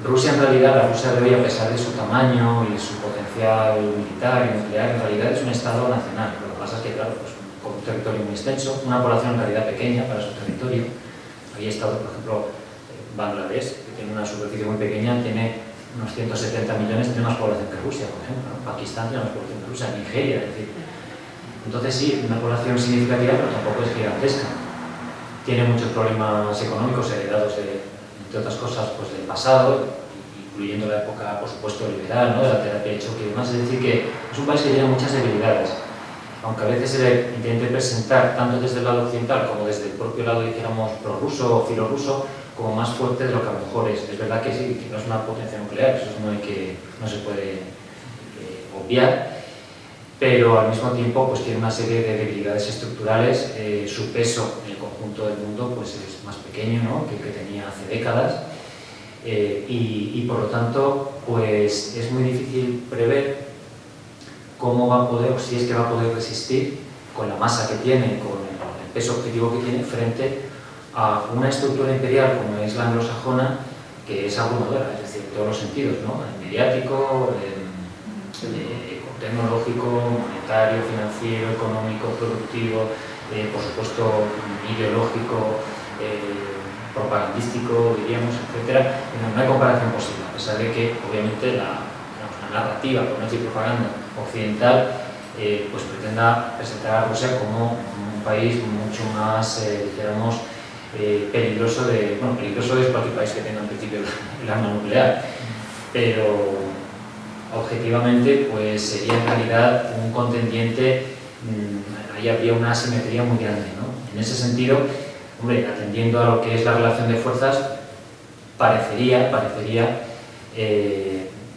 Speaker 2: Rusia, en realidad, la Rusia de hoy, a pesar de su tamaño y su potencial militar y nuclear, en realidad es un Estado nacional. Lo que pasa es que, claro, pues, con un territorio muy extenso, una población en realidad pequeña para su territorio. Hay estados, por ejemplo, Bangladesh, que tiene una superficie muy pequeña, tiene unos 170 millones, tiene más población que Rusia, por ejemplo, ¿no? Pakistán tiene más población que Rusia, Nigeria, es decir. Entonces sí, una población significativa, pero tampoco es gigantesca. Tiene muchos problemas económicos heredados entre otras cosas, pues del pasado, incluyendo la época, por supuesto, liberal, ¿no? De la terapia de choque y demás. Es decir, que es un país que tiene muchas debilidades. Aunque a veces se le intente presentar, tanto desde el lado occidental como desde el propio lado, dijéramos, prorruso o filorruso, como más fuerte de lo que a lo mejor es. Es verdad que sí, que no es una potencia nuclear, eso no se puede obviar, pero al mismo tiempo pues tiene una serie de debilidades estructurales. Su peso en el conjunto del mundo pues es más pequeño, ¿no?, que el que tenía hace décadas, y por lo tanto pues es muy difícil prever cómo va a poder, o si es que va a poder resistir con la masa que tiene, con el peso objetivo que tiene, frente a una estructura imperial como es la anglosajona, que es abrumadora, es decir, en todos los sentidos, ¿no? En mediático, tecnológico, monetario, financiero, económico, productivo, por supuesto ideológico, propagandístico, diríamos, etc. No hay comparación posible, a pesar de que obviamente la narrativa, por no decir propaganda, occidental, pues pretenda presentar a Rusia como un país mucho más, dijéramos, peligroso peligroso es cualquier país que tenga en principio el arma nuclear, pero objetivamente pues sería en realidad un contendiente, ahí habría una asimetría muy grande, ¿no? En ese sentido, hombre, atendiendo a lo que es la relación de fuerzas, parecería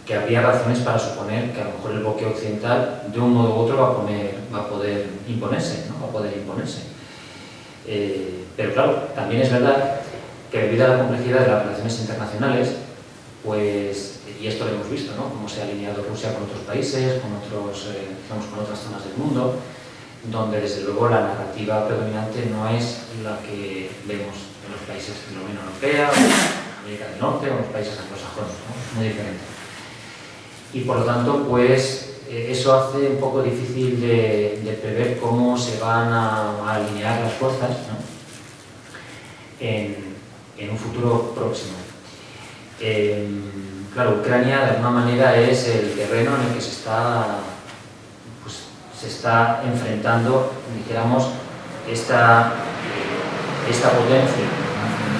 Speaker 2: que habría razones para suponer que a lo mejor el bloqueo occidental de un modo u otro va a poder imponerse, ¿no? Pero claro, también es verdad que debido a la complejidad de las relaciones internacionales, pues, y esto lo hemos visto, ¿no?, cómo se ha alineado Rusia con otros países, con otras zonas del mundo, donde desde luego la narrativa predominante no es la que vemos en los países de la Unión Europea, o América del Norte o en los países anglosajonos, ¿no? Es muy diferente. Y por lo tanto, pues eso hace un poco difícil de prever cómo se van a alinear las fuerzas, ¿no?, en un futuro próximo. Claro, Ucrania de alguna manera es el terreno en el que se está enfrentando, dijéramos, esta potencia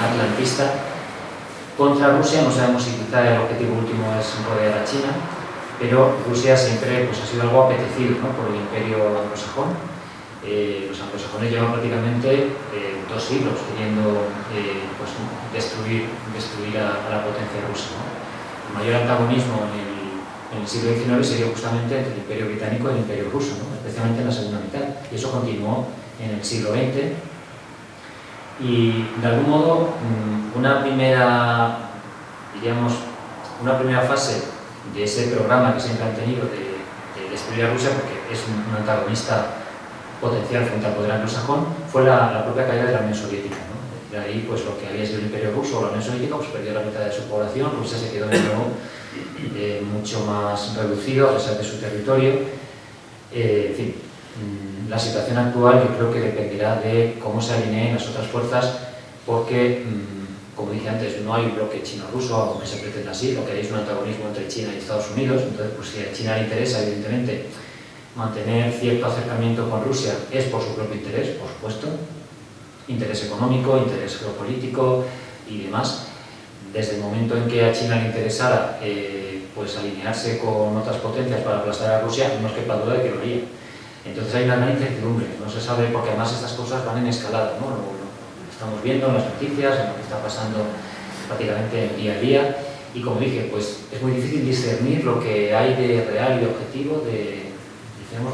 Speaker 2: atlantista contra Rusia. No sabemos si quizá el objetivo último es rodear a China, pero Rusia siempre pues, ha sido algo apetecido, ¿no?, por el imperio anglosajón. Los anglosajones llevan prácticamente 2 siglos queriendo pues, destruir a la potencia rusa, ¿no? El mayor antagonismo en el siglo XIX se dio justamente entre el imperio británico y el imperio ruso, ¿no?, especialmente en la segunda mitad, y eso continuó en el siglo XX. Y de algún modo una primera fase de ese programa que siempre han tenido de destruir a Rusia, porque es un antagonista potencial frente al poder anglosajón, fue la propia caída de la Unión Soviética, ¿no? De ahí pues lo que había sido el Imperio Ruso o la Unión Soviética pues perdió la mitad de su población. Rusia se quedó de nuevo mucho más reducido a pesar de su territorio. En fin, la situación actual yo creo que dependerá de cómo se alineen las otras fuerzas, porque, como dije antes, no hay un bloque chino-ruso, aunque se pretenda así. Lo que hay es un antagonismo entre China y Estados Unidos. Entonces, pues si a China le interesa, evidentemente, mantener cierto acercamiento con Rusia, es por su propio interés, por supuesto, interés económico, interés geopolítico y demás. Desde el momento en que a China le interesara pues alinearse con otras potencias para aplastar a Rusia, no es quepa duda de que lo haría. Entonces hay una gran incertidumbre, no se sabe, porque además estas cosas van en escalada, ¿no? Lo estamos viendo en las noticias, en lo que está pasando prácticamente día a día, y como dije, pues es muy difícil discernir lo que hay de real y de objetivo de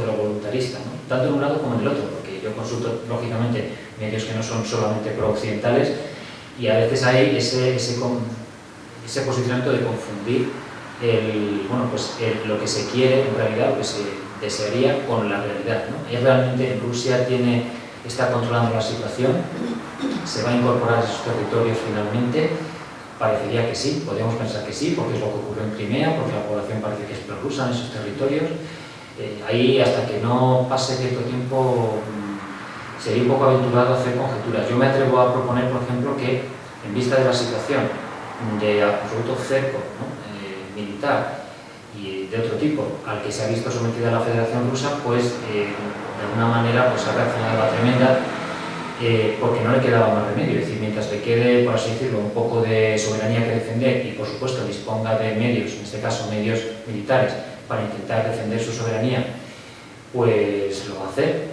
Speaker 2: lo voluntarista, ¿no?, tanto en un lado como en el otro, porque yo consulto lógicamente medios que no son solamente pro-occidentales, y a veces hay ese posicionamiento de confundir lo que se quiere en realidad, lo que se desearía, con la realidad, ¿no? ¿Es realmente Rusia está controlando la situación? ¿Se va a incorporar a esos territorios finalmente? Parecería que sí, podríamos pensar que sí, porque es lo que ocurrió en Crimea, porque la población parece que es prorrusa en esos territorios. Ahí, hasta que no pase cierto tiempo, sería un poco aventurado hacer conjeturas. Yo me atrevo a proponer, por ejemplo, que en vista de la situación de absoluto cerco, ¿no?, militar y de otro tipo al que se ha visto sometida la Federación Rusa, pues de alguna manera pues, ha reaccionado a la tremenda, porque no le quedaba más remedio. Es decir, mientras le quede, por así decirlo, un poco de soberanía que defender y por supuesto disponga de medios, en este caso medios militares, para intentar defender su soberanía, pues lo va a hacer.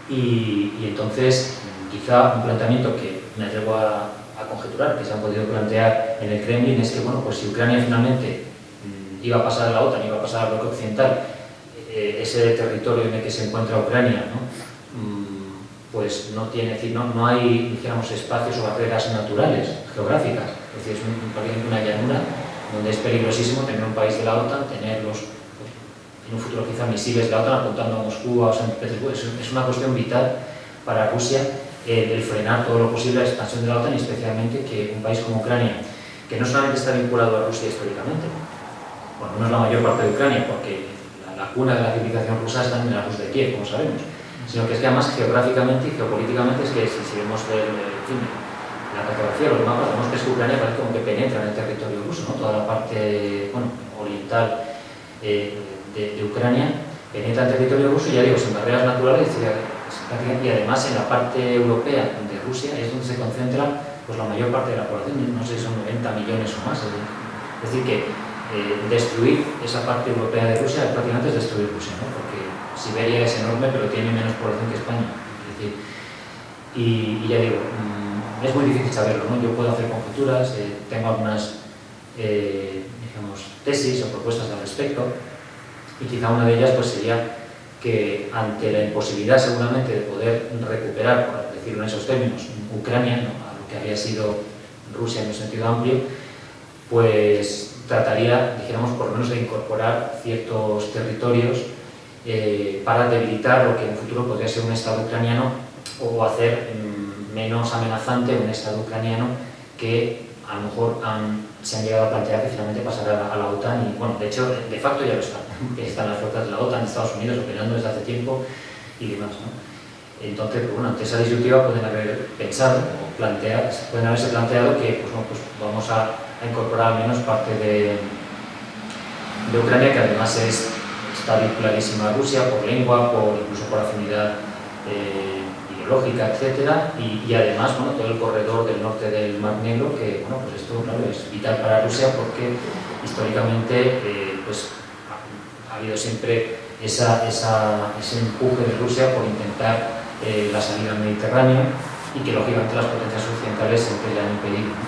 Speaker 2: Y entonces, quizá un planteamiento que me atrevo a conjeturar, que se han podido plantear en el Kremlin, es que, bueno, pues si Ucrania finalmente iba a pasar a la OTAN, iba a pasar al bloque occidental, ese territorio en el que se encuentra Ucrania, ¿no?, pues no hay, dijéramos, espacios o barreras naturales, geográficas. Es decir, es prácticamente una llanura donde es peligrosísimo tener un país de la OTAN, tener en un futuro quizá misiles de la OTAN apuntando a Moscú o a San Petersburgo. Es una cuestión vital para Rusia el frenar todo lo posible la expansión de la OTAN, y especialmente que un país como Ucrania, que no solamente está vinculado a Rusia históricamente, bueno, no es la mayor parte de Ucrania, porque la cuna de la civilización rusa está en la Rus de Kiev, como sabemos, sino que es que además geográficamente y geopolíticamente es que si vemos la cartografía, los mapas, vemos que Ucrania parece como que penetra en el territorio ruso, ¿no? Toda la parte oriental de Ucrania penetra en el territorio ruso, ya digo, sin barreras naturales, y además en la parte europea de Rusia es donde se concentra pues, la mayor parte de la población, no sé si son 90 millones o más. Es decir, que destruir esa parte europea de Rusia prácticamente es destruir Rusia, ¿no? Porque Siberia es enorme, pero tiene menos población que España. Es decir, y ya digo, es muy difícil saberlo, ¿no? Yo puedo hacer conjeturas, tengo algunas tesis o propuestas al respecto, y quizá una de ellas pues, sería que ante la imposibilidad seguramente de poder recuperar, por decirlo en esos términos, Ucrania, ¿no?, a lo que había sido Rusia en un sentido amplio, pues trataría, dijéramos, por lo menos de incorporar ciertos territorios para debilitar lo que en un futuro podría ser un Estado ucraniano, o hacer menos amenazante un Estado ucraniano que a lo mejor se han llegado a plantear que finalmente pasará a la OTAN, y bueno, de hecho, de facto ya lo están las flotas de la OTAN, de Estados Unidos, operando desde hace tiempo y demás, ¿no? Entonces, pues, bueno, ante esa disyuntiva pueden haber pensado o pueden haberse planteado que pues vamos a incorporar al menos parte de Ucrania, que además está vinculadísima a Rusia por lengua, incluso por afinidad geológica, etcétera, y además, bueno, todo el corredor del norte del Mar Negro, que, bueno, pues esto, claro, es vital para Rusia porque históricamente, pues, ha habido siempre ese empuje de Rusia por intentar la salida al Mediterráneo y que, lógicamente, las potencias occidentales siempre le han impedido, ¿no?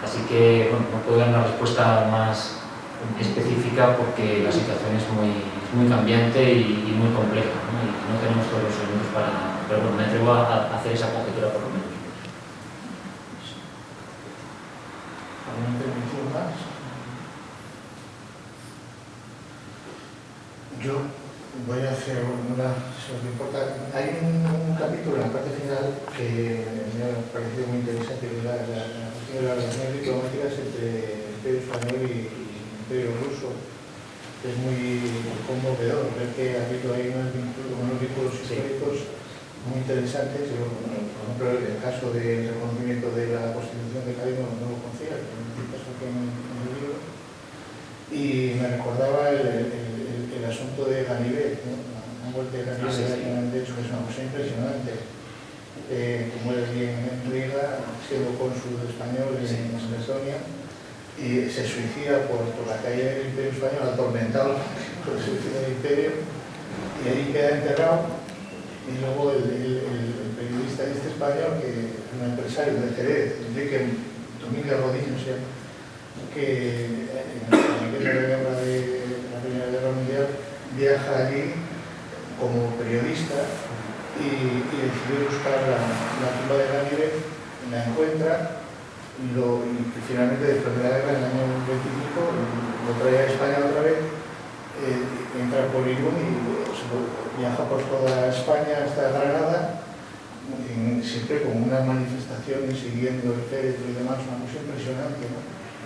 Speaker 2: Así que, bueno, no puedo dar una respuesta más específica porque la situación es muy cambiante y muy compleja, ¿no? Y no tenemos todos los elementos para nada. Pero bueno, me atrevo a hacer esa conjetura por lo menos.
Speaker 1: ¿Alguna intervención más? Yo voy a hacer una, si os importa. Hay un capítulo en la parte final que me ha parecido muy interesante, que es la cuestión de las relaciones diplomáticas entre el Imperio Español y el Imperio Ruso. Es muy conmovedor ver que ha habido ahí unos vínculos históricos muy interesantes. Yo, por ejemplo, el caso del reconocimiento de la Constitución de Cádiz no lo conocía, que me pasó aquí en el libro, y me recordaba el asunto de Ganivet, ¿no? La muerte de Ganivet, de hecho, que es una cosa impresionante. Como era allí en Riga, siendo cónsul español en Estonia, y se suicida por la caída del Imperio Español, atormentado por el suicidio del Imperio, y ahí queda enterrado. Y luego el periodista español, que es un empresario de Jerez, Enrique Domínguez Rodín, o sea, que en la Primera Guerra Mundial viaja allí como periodista y decide buscar la tumba de Ganivet, la encuentra. Y finalmente, después de la guerra, en el año 25, lo trae a España otra vez, entra por Irún y viaja por toda España hasta Granada, siempre con unas manifestaciones, siguiendo el féretro y demás, una cosa impresionante, ¿no?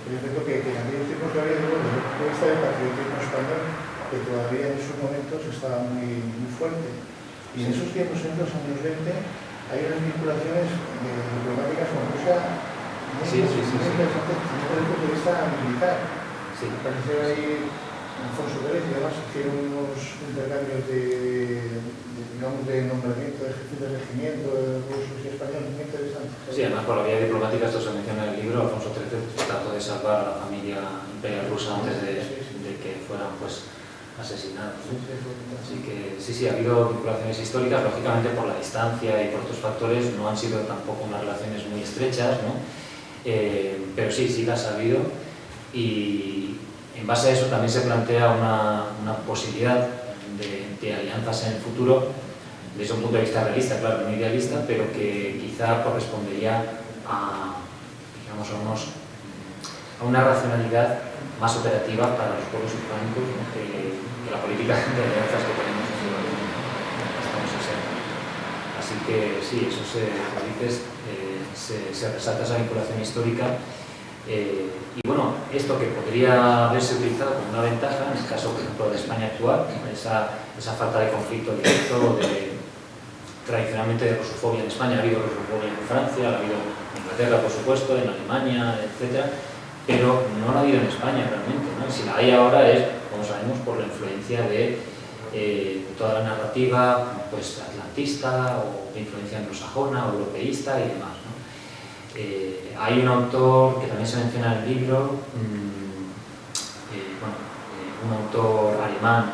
Speaker 1: Yo creo que en aquellos tiempos que había, desde el punto de vista del patriotismo español, que todavía en esos momentos estaba muy fuerte. Y en esos tiempos, en los años 20, hay unas vinculaciones diplomáticas con Rusia muy interesantes desde el punto de vista militar.
Speaker 2: Sí.
Speaker 1: Apareció ahí Alfonso Pérez y además hicieron unos intercambios de nombramiento de jefes de regimiento rusos y españoles muy interesantes.
Speaker 2: Sí, además por la vía diplomática, esto se menciona en el libro, Alfonso XIII trató de salvar a la familia imperial rusa antes de que fueran, pues, asesinados. Así que sí, ha habido vinculaciones históricas, lógicamente por la distancia y por otros factores no han sido tampoco unas relaciones muy estrechas, ¿no? Pero sí las ha habido, y en base a eso también se plantea una posibilidad de alianzas en el futuro, desde un punto de vista realista, claro, no idealista, pero que quizá correspondería a una racionalidad más operativa para los pueblos hispánicos, ¿no? que la política de alianzas que tenemos estamos observando. Así que sí, eso se resalta esa vinculación histórica. Y bueno, esto que podría haberse utilizado como una ventaja, en el caso, por ejemplo, de España actual, esa falta de conflicto directo, tradicionalmente de rusofobia en España. Ha habido rusofobia en Francia, ha habido en Inglaterra, por supuesto, en Alemania, etc. Pero no la ha habido en España realmente, ¿no? Y si la hay ahora es, como sabemos, por la influencia de toda la narrativa, pues, atlantista o de influencia anglosajona o europeísta y demás, ¿no? Hay un autor que también se menciona en el libro, un autor alemán,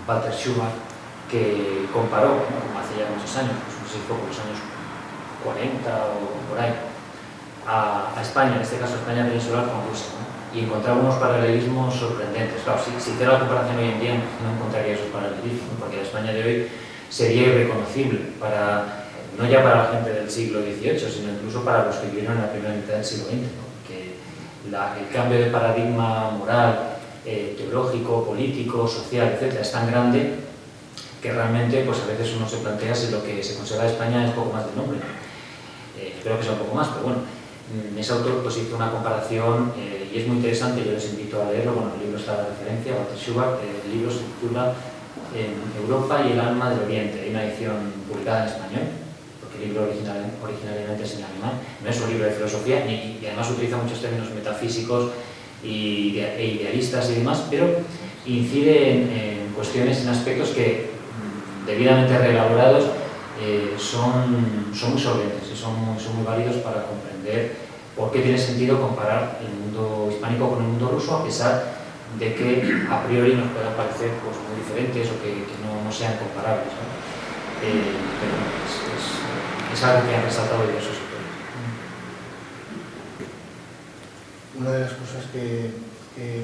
Speaker 2: Walter Schubert, que comparó, ¿no? Como hace ya muchos años, pues no sé si fue por los años 40 o por ahí, a España, en este caso a España peninsular, con Rusia, ¿no? Y encontraba unos paralelismos sorprendentes. Claro, si hiciera la comparación hoy en día no encontraría esos paralelismos, porque la España de hoy sería irreconocible, no ya para la gente del siglo XVIII, sino incluso para los que vivieron en la primera mitad del siglo XX, ¿no? Que el cambio de paradigma moral, teológico, político, social, etc., es tan grande que realmente, pues, a veces uno se plantea si lo que se conserva de España es poco más de nombre, ¿no? Espero que sea un poco más, pero bueno, ese autor, pues, hizo una comparación y es muy interesante. Yo les invito a leerlo. Bueno, el libro está a la referencia, Walter Schubert. El libro se titula Europa y el alma del Oriente. Hay una edición publicada en español, porque el libro originalmente es en alemán. No es un libro de filosofía y además utiliza muchos términos metafísicos e idealistas y demás, pero incide en cuestiones, en aspectos que debidamente reelaborados, son muy solventes y son muy válidos para comprender por qué tiene sentido comparar el mundo hispánico con el mundo ruso, a pesar de que a priori nos puedan parecer pues, muy diferentes o que no sean comparables, ¿no? Pero es algo que han resaltado diversos sectores.
Speaker 1: Una de las cosas que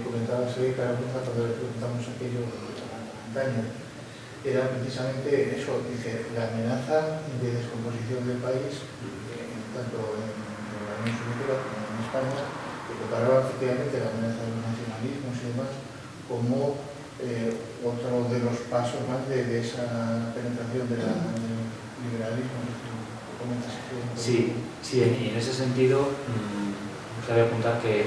Speaker 1: comentaba Clara cuando le preguntamos aquello antaño era precisamente eso, dice, la amenaza de descomposición del país, tanto en la Unión Soviética como en España, que comparaba efectivamente la amenaza de los nacionalismos y demás como otro de los pasos más de esa penetración del liberalismo.
Speaker 2: Sí, y en ese sentido me gustaría apuntar que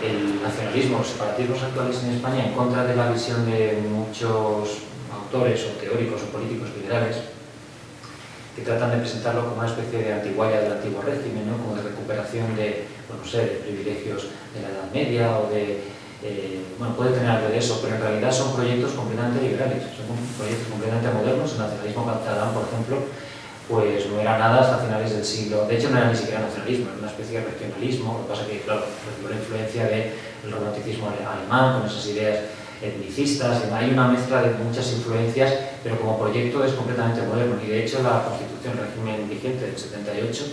Speaker 2: el nacionalismo, los separatismos actuales en España, en contra de la visión de muchos autores o teóricos o políticos liberales, que tratan de presentarlo como una especie de antigualla del antiguo régimen, ¿no? Como de recuperación de, bueno, no sé, de privilegios de la Edad Media o de... bueno, puede tener algo de eso, pero en realidad son proyectos completamente liberales, son proyectos completamente modernos. El nacionalismo catalán, por ejemplo, pues no era nada hasta finales del siglo... De hecho, no era ni siquiera nacionalismo, era una especie de regionalismo. Lo que pasa es que, claro, recibió la influencia del romanticismo alemán, con esas ideas etnicistas. Hay una mezcla de muchas influencias, pero como proyecto es completamente moderno. Y de hecho, la Constitución, el régimen vigente del 78,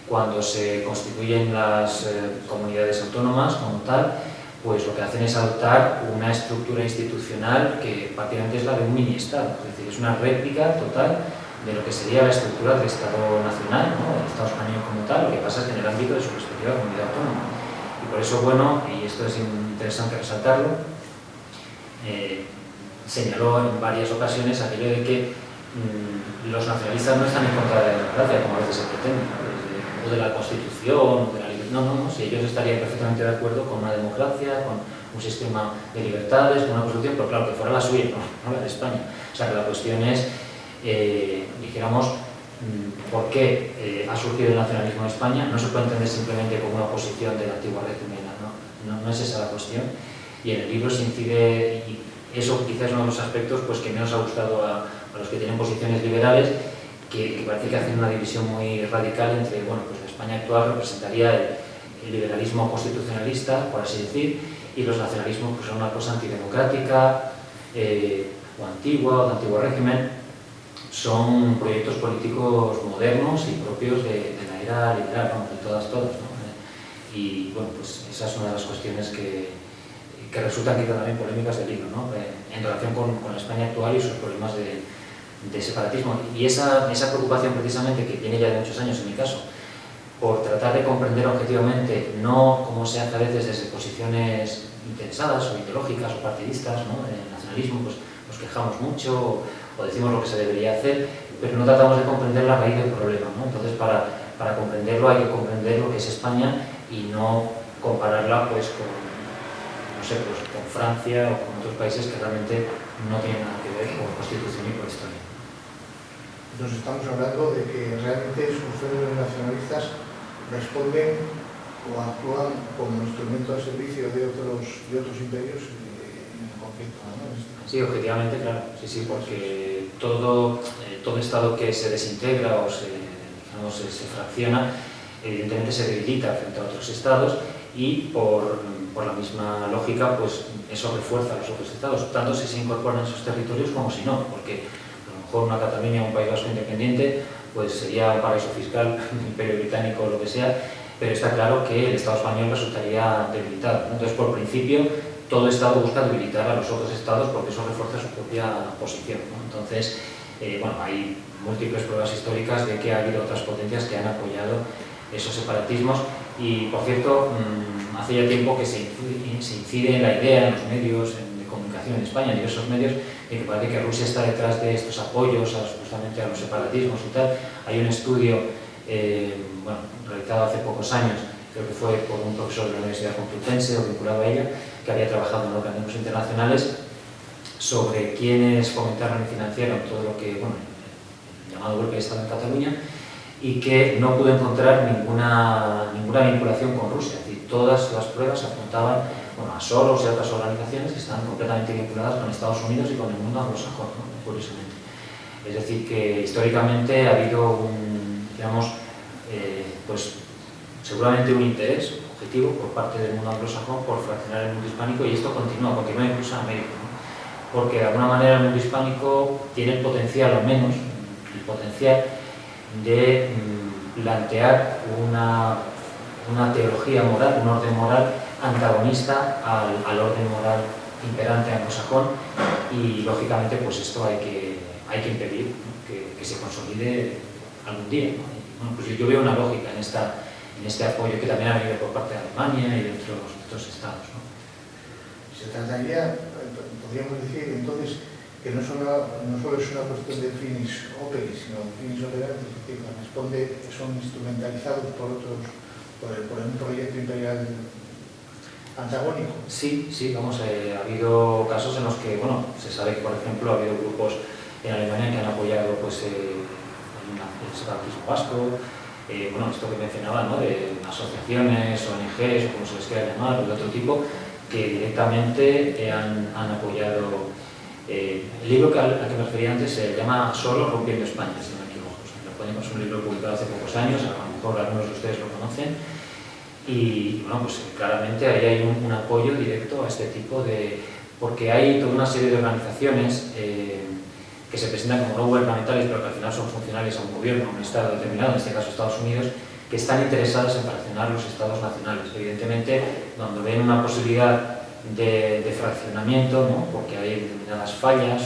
Speaker 2: cuando se constituyen las comunidades autónomas como tal, pues lo que hacen es adoptar una estructura institucional que prácticamente es la de un mini-estado. Es decir, es una réplica total de lo que sería la estructura del Estado nacional, ¿no? El Estado español como tal. Lo que pasa es que en el ámbito de su respectiva comunidad autónoma. Y por eso, bueno, y esto es interesante resaltarlo, señaló en varias ocasiones aquello de que los nacionalistas no están en contra de la democracia, como a veces se pretende, ¿no? O de la Constitución, o de la libertad. No, si ellos estarían perfectamente de acuerdo con una democracia, con un sistema de libertades, con una Constitución, pero claro, que fuera la suya, no la de España. O sea, que la cuestión es, dijéramos, por qué ha surgido el nacionalismo en España. No se puede entender simplemente como una oposición del antiguo régimen, no es esa la cuestión. Y en el libro se incide, y eso quizás es uno de los aspectos pues, que menos ha gustado a los que tienen posiciones liberales, que parece que hacen una división muy radical entre, bueno, pues la España actual representaría el liberalismo constitucionalista, por así decir, y los nacionalismos pues, son una cosa antidemocrática o antigua, o de antiguo régimen. Son proyectos políticos modernos y propios de la era liberal, vamos, de todas, ¿no? Y bueno, pues esa es una de las cuestiones que resultan quizá también polémicas del libro, ¿no? En relación con la España actual y sus problemas de separatismo. Y esa preocupación precisamente, que tiene ya de muchos años en mi caso, por tratar de comprender objetivamente, no como se hace a veces desde posiciones interesadas o ideológicas o partidistas, ¿no? En el nacionalismo pues nos quejamos mucho o decimos lo que se debería hacer, pero no tratamos de comprender la raíz del problema, ¿no? Entonces, para comprenderlo hay que comprender lo que es España y no compararla pues con, no sé, pues con Francia o con otros países que realmente no tienen nada que ver por constitución y por historia.
Speaker 1: Nos estamos hablando de que realmente sus fenómenos nacionalistas responden o actúan como instrumento al servicio de otros imperios en conflicto, ¿no?
Speaker 2: Sí, objetivamente, claro, sí, porque todo Estado que se desintegra o se fracciona, evidentemente se debilita frente a otros Estados y por la misma lógica, pues eso refuerza a los otros Estados, tanto si se incorporan a esos territorios como si no, porque a lo mejor una Cataluña o un País Vasco independiente pues sería un paraíso fiscal, un imperio británico o lo que sea, pero está claro que el Estado español resultaría debilitado, ¿no? Entonces, por principio, todo Estado busca debilitar a los otros Estados porque eso refuerza su propia posición, ¿no? Entonces, bueno, hay múltiples pruebas históricas de que ha habido otras potencias que han apoyado esos separatismos y, por cierto, hace ya tiempo que se incide en la idea, en los medios de comunicación en España, en diversos medios, de que parece que Rusia está detrás de estos apoyos justamente a los separatismos y tal. Hay un estudio realizado hace pocos años, creo que fue por un profesor de la Universidad Complutense o vinculado a ella, que había trabajado en organismos internacionales sobre quiénes fomentaron y financiaron todo lo que, bueno, el llamado golpe de Estado en Cataluña, y que no pudo encontrar ninguna vinculación con Rusia. Es decir, todas las pruebas apuntaban a Soros y a otras organizaciones que estaban completamente vinculadas con Estados Unidos y con el mundo anglosajón, ¿no? Curiosamente. Es decir, que históricamente ha habido pues seguramente un interés objetivo por parte del mundo anglosajón por fraccionar el mundo hispánico, y esto continúa incluso en América, ¿no? Porque de alguna manera el mundo hispánico tiene el potencial, al menos, el potencial de plantear una teología moral, un orden moral antagonista al orden moral imperante anglosajón, y lógicamente pues esto hay que impedir, ¿no? que se consolide algún día, ¿no? Bueno, pues yo veo una lógica en este apoyo que también ha habido por parte de Alemania y de otros estados, ¿no?
Speaker 1: Se trataría, podríamos decir entonces, que no solo es una cuestión de finis operis, sino finis operantes, es decir, responde, son instrumentalizados por un proyecto imperial antagónico.
Speaker 2: Sí, ha habido casos en los que, se sabe que, por ejemplo, ha habido grupos en Alemania que han apoyado pues, el separatismo vasco, esto que mencionaba, ¿no? De asociaciones, ONGs, o como se les quiera llamar, o de otro tipo, que directamente han apoyado. El libro al que me refería antes se llama Solo rompiendo España, si no me equivoco. Es un libro publicado hace pocos años, a lo mejor algunos de ustedes lo conocen, y pues claramente ahí hay un apoyo directo a este tipo de... porque hay toda una serie de organizaciones que se presentan como no gubernamentales, pero que al final son funcionales a un gobierno, a un estado determinado, en este caso Estados Unidos, que están interesadas en fraccionar los estados nacionales. Evidentemente, cuando ven una posibilidad de fraccionamiento, ¿no? Porque hay determinadas fallas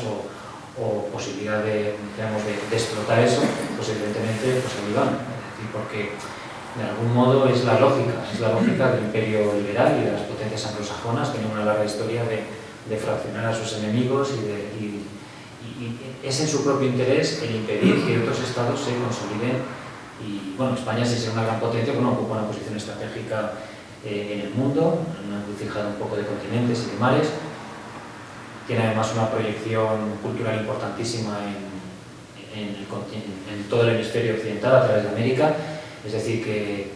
Speaker 2: o posibilidad de explotar eso, pues evidentemente pues ahí van. Es decir, porque de algún modo es la lógica del imperio liberal y de las potencias anglosajonas, que tienen una larga historia de fraccionar a sus enemigos y es en su propio interés el impedir que otros estados se consoliden. Y España, sin ser una gran potencia, ocupa una posición estratégica en el mundo, una encrucijada un poco de continentes y de mares. Tiene además una proyección cultural importantísima en todo el hemisferio occidental a través de América. Es decir, que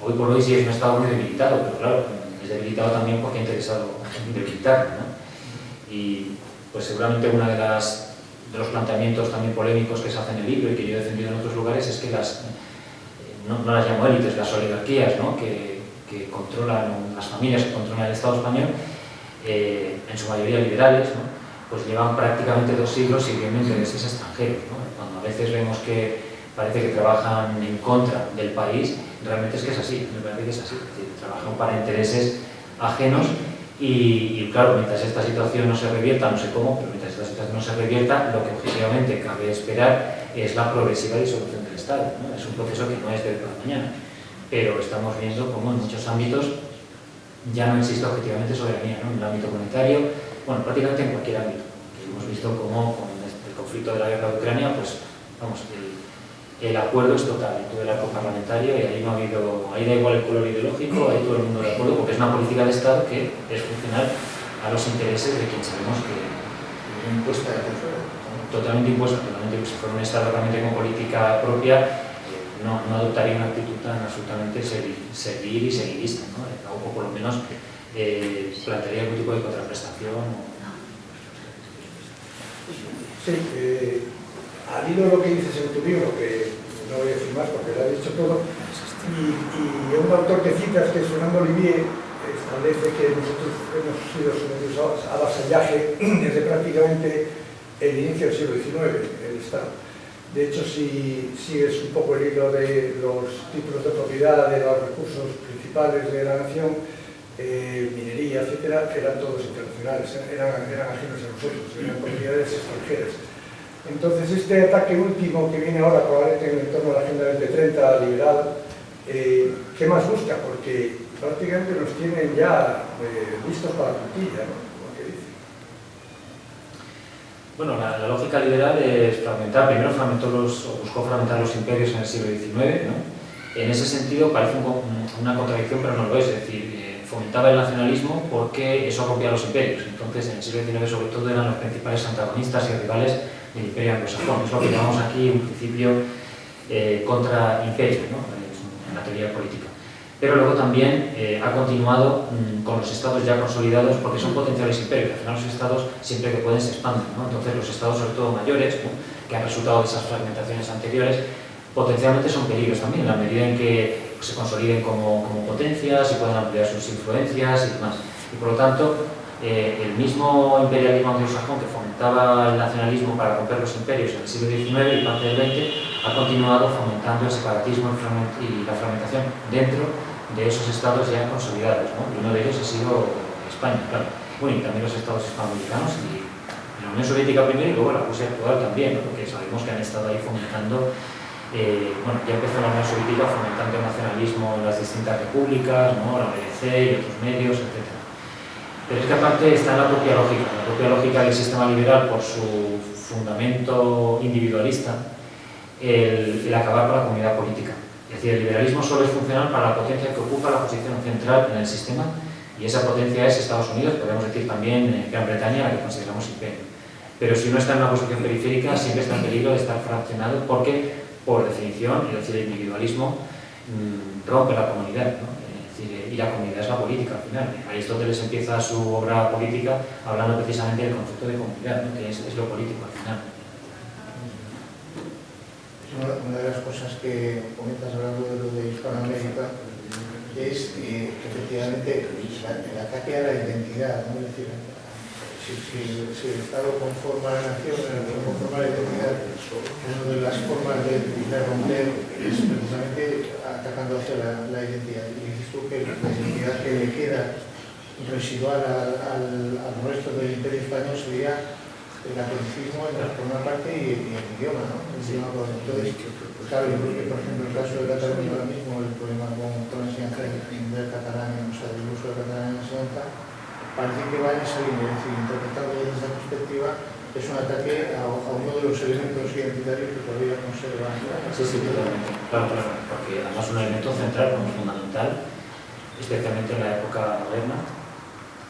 Speaker 2: hoy por hoy sí es un estado muy debilitado, pero claro, es debilitado también porque ha interesado debilitarlo, ¿no? Y pues seguramente uno de los planteamientos también polémicos que se hacen en el libro y que yo he defendido en otros lugares es que no las llamo élites, las oligarquías, ¿no? que controlan, las familias que controlan el Estado español, en su mayoría liberales, ¿no? Pues llevan prácticamente 2 siglos sirviendo intereses extranjeros, ¿no? Cuando a veces vemos que parece que trabajan en contra del país, realmente es que es así, me parece que es así, es decir, trabajan para intereses ajenos y claro, mientras esta situación no se revierta, no sé cómo, pero mientras esta situación no se revierta, lo que objetivamente cabe esperar es la progresiva disolución del Estado, ¿no? Es un proceso que no es de hoy por la mañana, pero estamos viendo cómo en muchos ámbitos ya no existe objetivamente soberanía, ¿no? En el ámbito monetario, prácticamente en cualquier ámbito. Hemos visto cómo con el conflicto de la guerra de Ucrania, pues el acuerdo es total en todo el arco parlamentario y ahí ahí da igual el color ideológico, ahí todo el mundo de acuerdo, porque es una política de Estado que es funcional a los intereses de quien sabemos que totalmente impuesta, si fuera un Estado realmente con política propia, no adoptaría una actitud tan absolutamente servil y seguidista, ¿no? O por lo menos plantearía algún tipo de contraprestación.
Speaker 5: Sí, al hilo de lo que dices en tu libro, que no voy a decir más porque lo has dicho todo, y un autor que citas, que es Fernando Olivier, establece que nosotros hemos sido sometidos a vasallaje desde prácticamente el inicio del siglo XIX, el Estado. De hecho, si sigues un poco el hilo de los títulos de propiedad, de los recursos principales de la nación, minería, etcétera, eran todos internacionales, eran ajenos a nosotros, eran propiedades extranjeras. Entonces, este ataque último que viene ahora probablemente en torno a la Agenda 2030 liberal, ¿qué más busca? Porque prácticamente nos tienen ya listos para la tortilla, ¿no?
Speaker 2: Bueno, la lógica liberal es fragmentar, primero buscó fragmentar los imperios en el siglo XIX, ¿no? En ese sentido parece una contradicción, pero no lo es, decir, fomentaba el nacionalismo porque eso rompía los imperios. Entonces, en el siglo XIX sobre todo eran los principales antagonistas y rivales del imperio anglosajón. Es lo que llamamos aquí un principio contra imperios, ¿no? En la teoría política. Pero luego también ha continuado con los estados ya consolidados, porque son potenciales imperios. Al final los estados, siempre que pueden, se expanden, ¿no? Entonces los estados, sobre todo mayores, ¿no?, que han resultado de esas fragmentaciones anteriores, potencialmente son peligros también, en la medida en que se consoliden como potencias y puedan ampliar sus influencias y demás. Y por lo tanto, el mismo imperialismo anglosajón que fomentaba el nacionalismo para romper los imperios en el siglo XIX y parte del XX, ha continuado fomentando el separatismo y la fragmentación dentro de esos estados ya consolidados, ¿no? Y uno de ellos ha sido España, claro. Bueno, y también los estados hispanoamericanos y la Unión Soviética primero y luego la Rusia actual también, ¿no? Porque sabemos que han estado ahí fomentando, bueno, ya empezó la Unión Soviética fomentando el nacionalismo en las distintas repúblicas, ¿no?, la BBC y otros medios, etc. Pero es que aparte está en la propia lógica del sistema liberal, por su fundamento individualista, el acabar con la comunidad política. Es decir, el liberalismo solo es funcional para la potencia que ocupa la posición central en el sistema, y esa potencia es Estados Unidos, podemos decir también Gran Bretaña, la que consideramos imperio. Pero si uno está en una posición periférica, siempre está en peligro de estar fraccionado, porque, por definición, es decir, el individualismo rompe la comunidad, ¿no? Y la comunidad es la política al final. Aristóteles empieza su obra política hablando precisamente del concepto de comunidad, ¿no?, que es lo político al final.
Speaker 1: Una de las cosas que comentas hablando de lo de Hispanoamérica es efectivamente el ataque a la identidad, ¿no? Es decir, si el Estado conforma la nación, conforma la identidad, una de las formas de romper es precisamente atacando hacia la identidad. Y dices tú que la identidad que le queda residual al resto del imperio español sería el catolicismo por una parte y el idioma, ¿no? Entonces, claro, yo creo que, por ejemplo, el caso de Cataluña ahora mismo, el problema con la enseñanza del catalán, o sea, del uso del catalán en la enseñanza, parece que va en esa línea. Es decir, interpretado desde esa perspectiva, es un ataque a uno de los elementos identitarios que todavía conserva.
Speaker 2: Sí, totalmente. Claro, porque además es un elemento central, como fundamental, especialmente en la época moderna,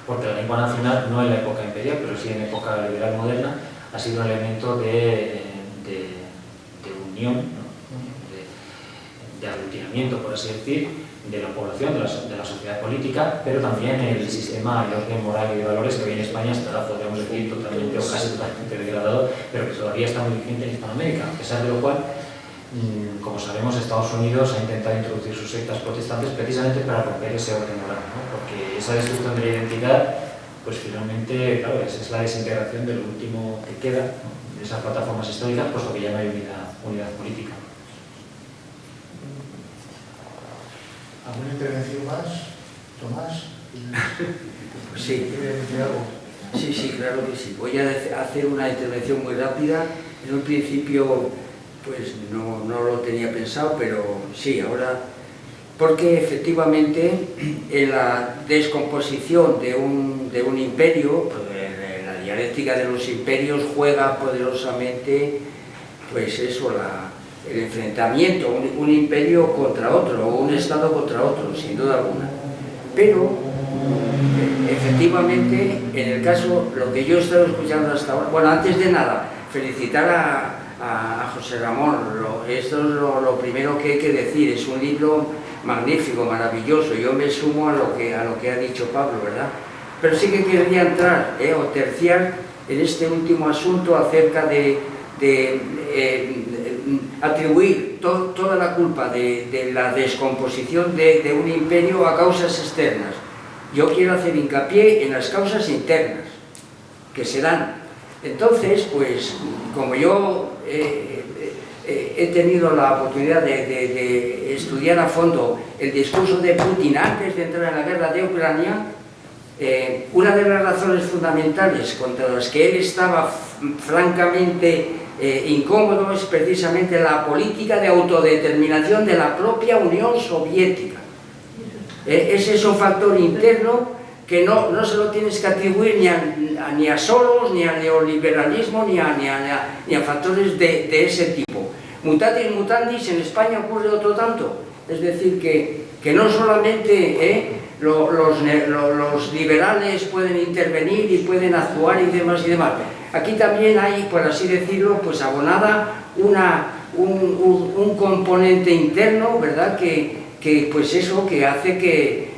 Speaker 2: porque la lengua nacional, no en la época imperial, pero sí en la época liberal moderna, ha sido un elemento de unión, ¿no?, de aglutinamiento, por así decir, de la población, de la sociedad política, pero también el sistema, el orden moral y de valores que hoy en España está, podríamos decir, totalmente o casi totalmente degradado, pero que todavía está muy vigente en Hispanoamérica, a pesar de lo cual, como sabemos, Estados Unidos ha intentado introducir sus sectas protestantes precisamente para romper ese orden moral, ¿no?, porque esa destrucción de la identidad, pues finalmente, claro, es la desintegración de lo último que queda, ¿no?, de esas plataformas históricas, puesto que ya no hay unidad política.
Speaker 1: ¿Alguna intervención más, Tomás?
Speaker 6: Pues sí. Sí, claro que sí. Voy a hacer una intervención muy rápida. En un principio, pues no lo tenía pensado, pero sí, ahora... Porque efectivamente, en la descomposición de un imperio, pues, la dialéctica de los imperios juega poderosamente, pues eso, el enfrentamiento, un imperio contra otro, o un estado contra otro, sin duda alguna. Pero, efectivamente, en el caso, lo que yo he estado escuchando hasta ahora, bueno, antes de nada, felicitar a José Ramón, esto es lo primero que hay que decir, es un libro magnífico, maravilloso, yo me sumo a lo que ha dicho Pablo, ¿verdad? Pero sí que quería entrar, o terciar en este último asunto acerca de atribuir toda la culpa de la descomposición de un imperio a causas externas. Yo quiero hacer hincapié en las causas internas, que se dan. Entonces, pues, como yo he tenido la oportunidad de estudiar a fondo el discurso de Putin antes de entrar en la guerra de Ucrania, una de las razones fundamentales contra las que él estaba francamente incómodo es precisamente la política de autodeterminación de la propia Unión Soviética. Ese es un factor interno que no se lo tienes que atribuir ni a Soros, ni al neoliberalismo, ni a factores de ese tipo. Mutatis mutandis, en España ocurre otro tanto. Es decir, que no solamente los liberales pueden intervenir y pueden actuar y demás y demás. Aquí también hay, por así decirlo, pues abonada un componente interno, ¿verdad? Que pues eso, que hace que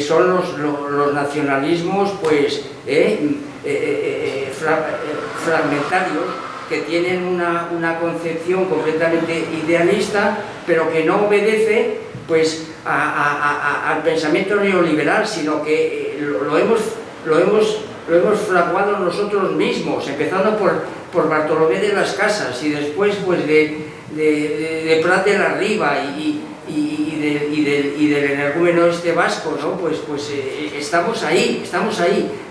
Speaker 6: son los nacionalismos pues fragmentarios, que tienen una concepción completamente idealista, pero que no obedece pues al pensamiento neoliberal, sino que lo hemos fraguado nosotros mismos, empezando por Bartolomé de las Casas y después pues de Prat de la Riba y del energúmeno este vasco, ¿no? Pues estamos ahí,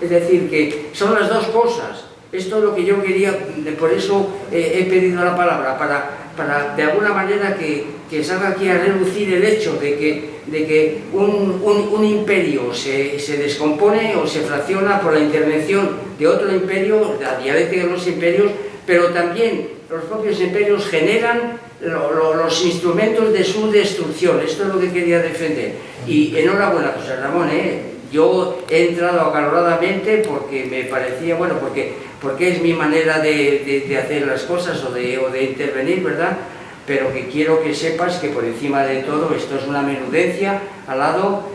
Speaker 6: es decir, que son las dos cosas. Esto es lo que yo quería, por eso he pedido la palabra, para de alguna manera que salga aquí a relucir el hecho de que un imperio se descompone o se fracciona por la intervención de otro imperio, la dialéctica de los imperios, pero también los propios imperios generan los instrumentos de su destrucción. Esto es lo que quería defender. Y enhorabuena, José Ramón, yo he entrado acaloradamente porque me parecía, bueno, porque es mi manera de hacer las cosas o de intervenir, ¿verdad? Pero que quiero que sepas que por encima de todo esto es una menudencia al lado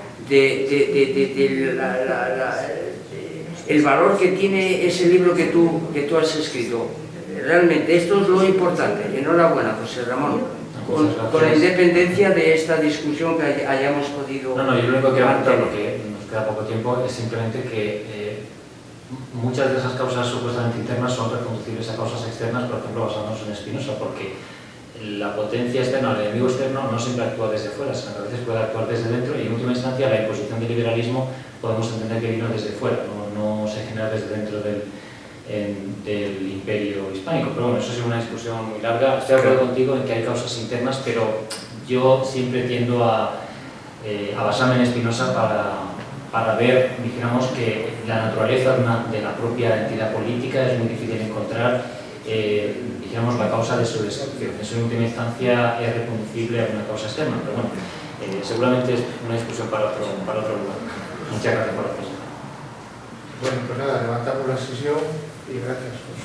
Speaker 6: el valor que tiene ese libro que tú has escrito. Realmente esto es lo importante. Enhorabuena, José Ramón, con independencia de esta discusión que hayamos podido...
Speaker 2: No, yo lo único que avanzar, porque nos queda poco tiempo, es simplemente que muchas de esas causas supuestamente internas son reconducibles a causas externas, por ejemplo, basándonos en Spinoza, porque la potencia externa, el enemigo externo, no siempre actúa desde fuera, sino que a veces puede actuar desde dentro, y en última instancia la imposición del liberalismo podemos entender que vino desde fuera, no se genera desde dentro del imperio hispánico. Pero bueno, eso es una discusión muy larga. Estoy de acuerdo contigo en que hay causas internas, pero yo siempre tiendo a basarme en Spinoza para ver, dijéramos, que la naturaleza de la propia entidad política es muy difícil encontrar, dijéramos, la causa de su destrucción. Eso en última instancia es reconducible a una causa externa, pero bueno, seguramente es una discusión para otro lugar. Muchas gracias por la presencia.
Speaker 1: Bueno, pues nada, levantamos la sesión y gracias. Pues,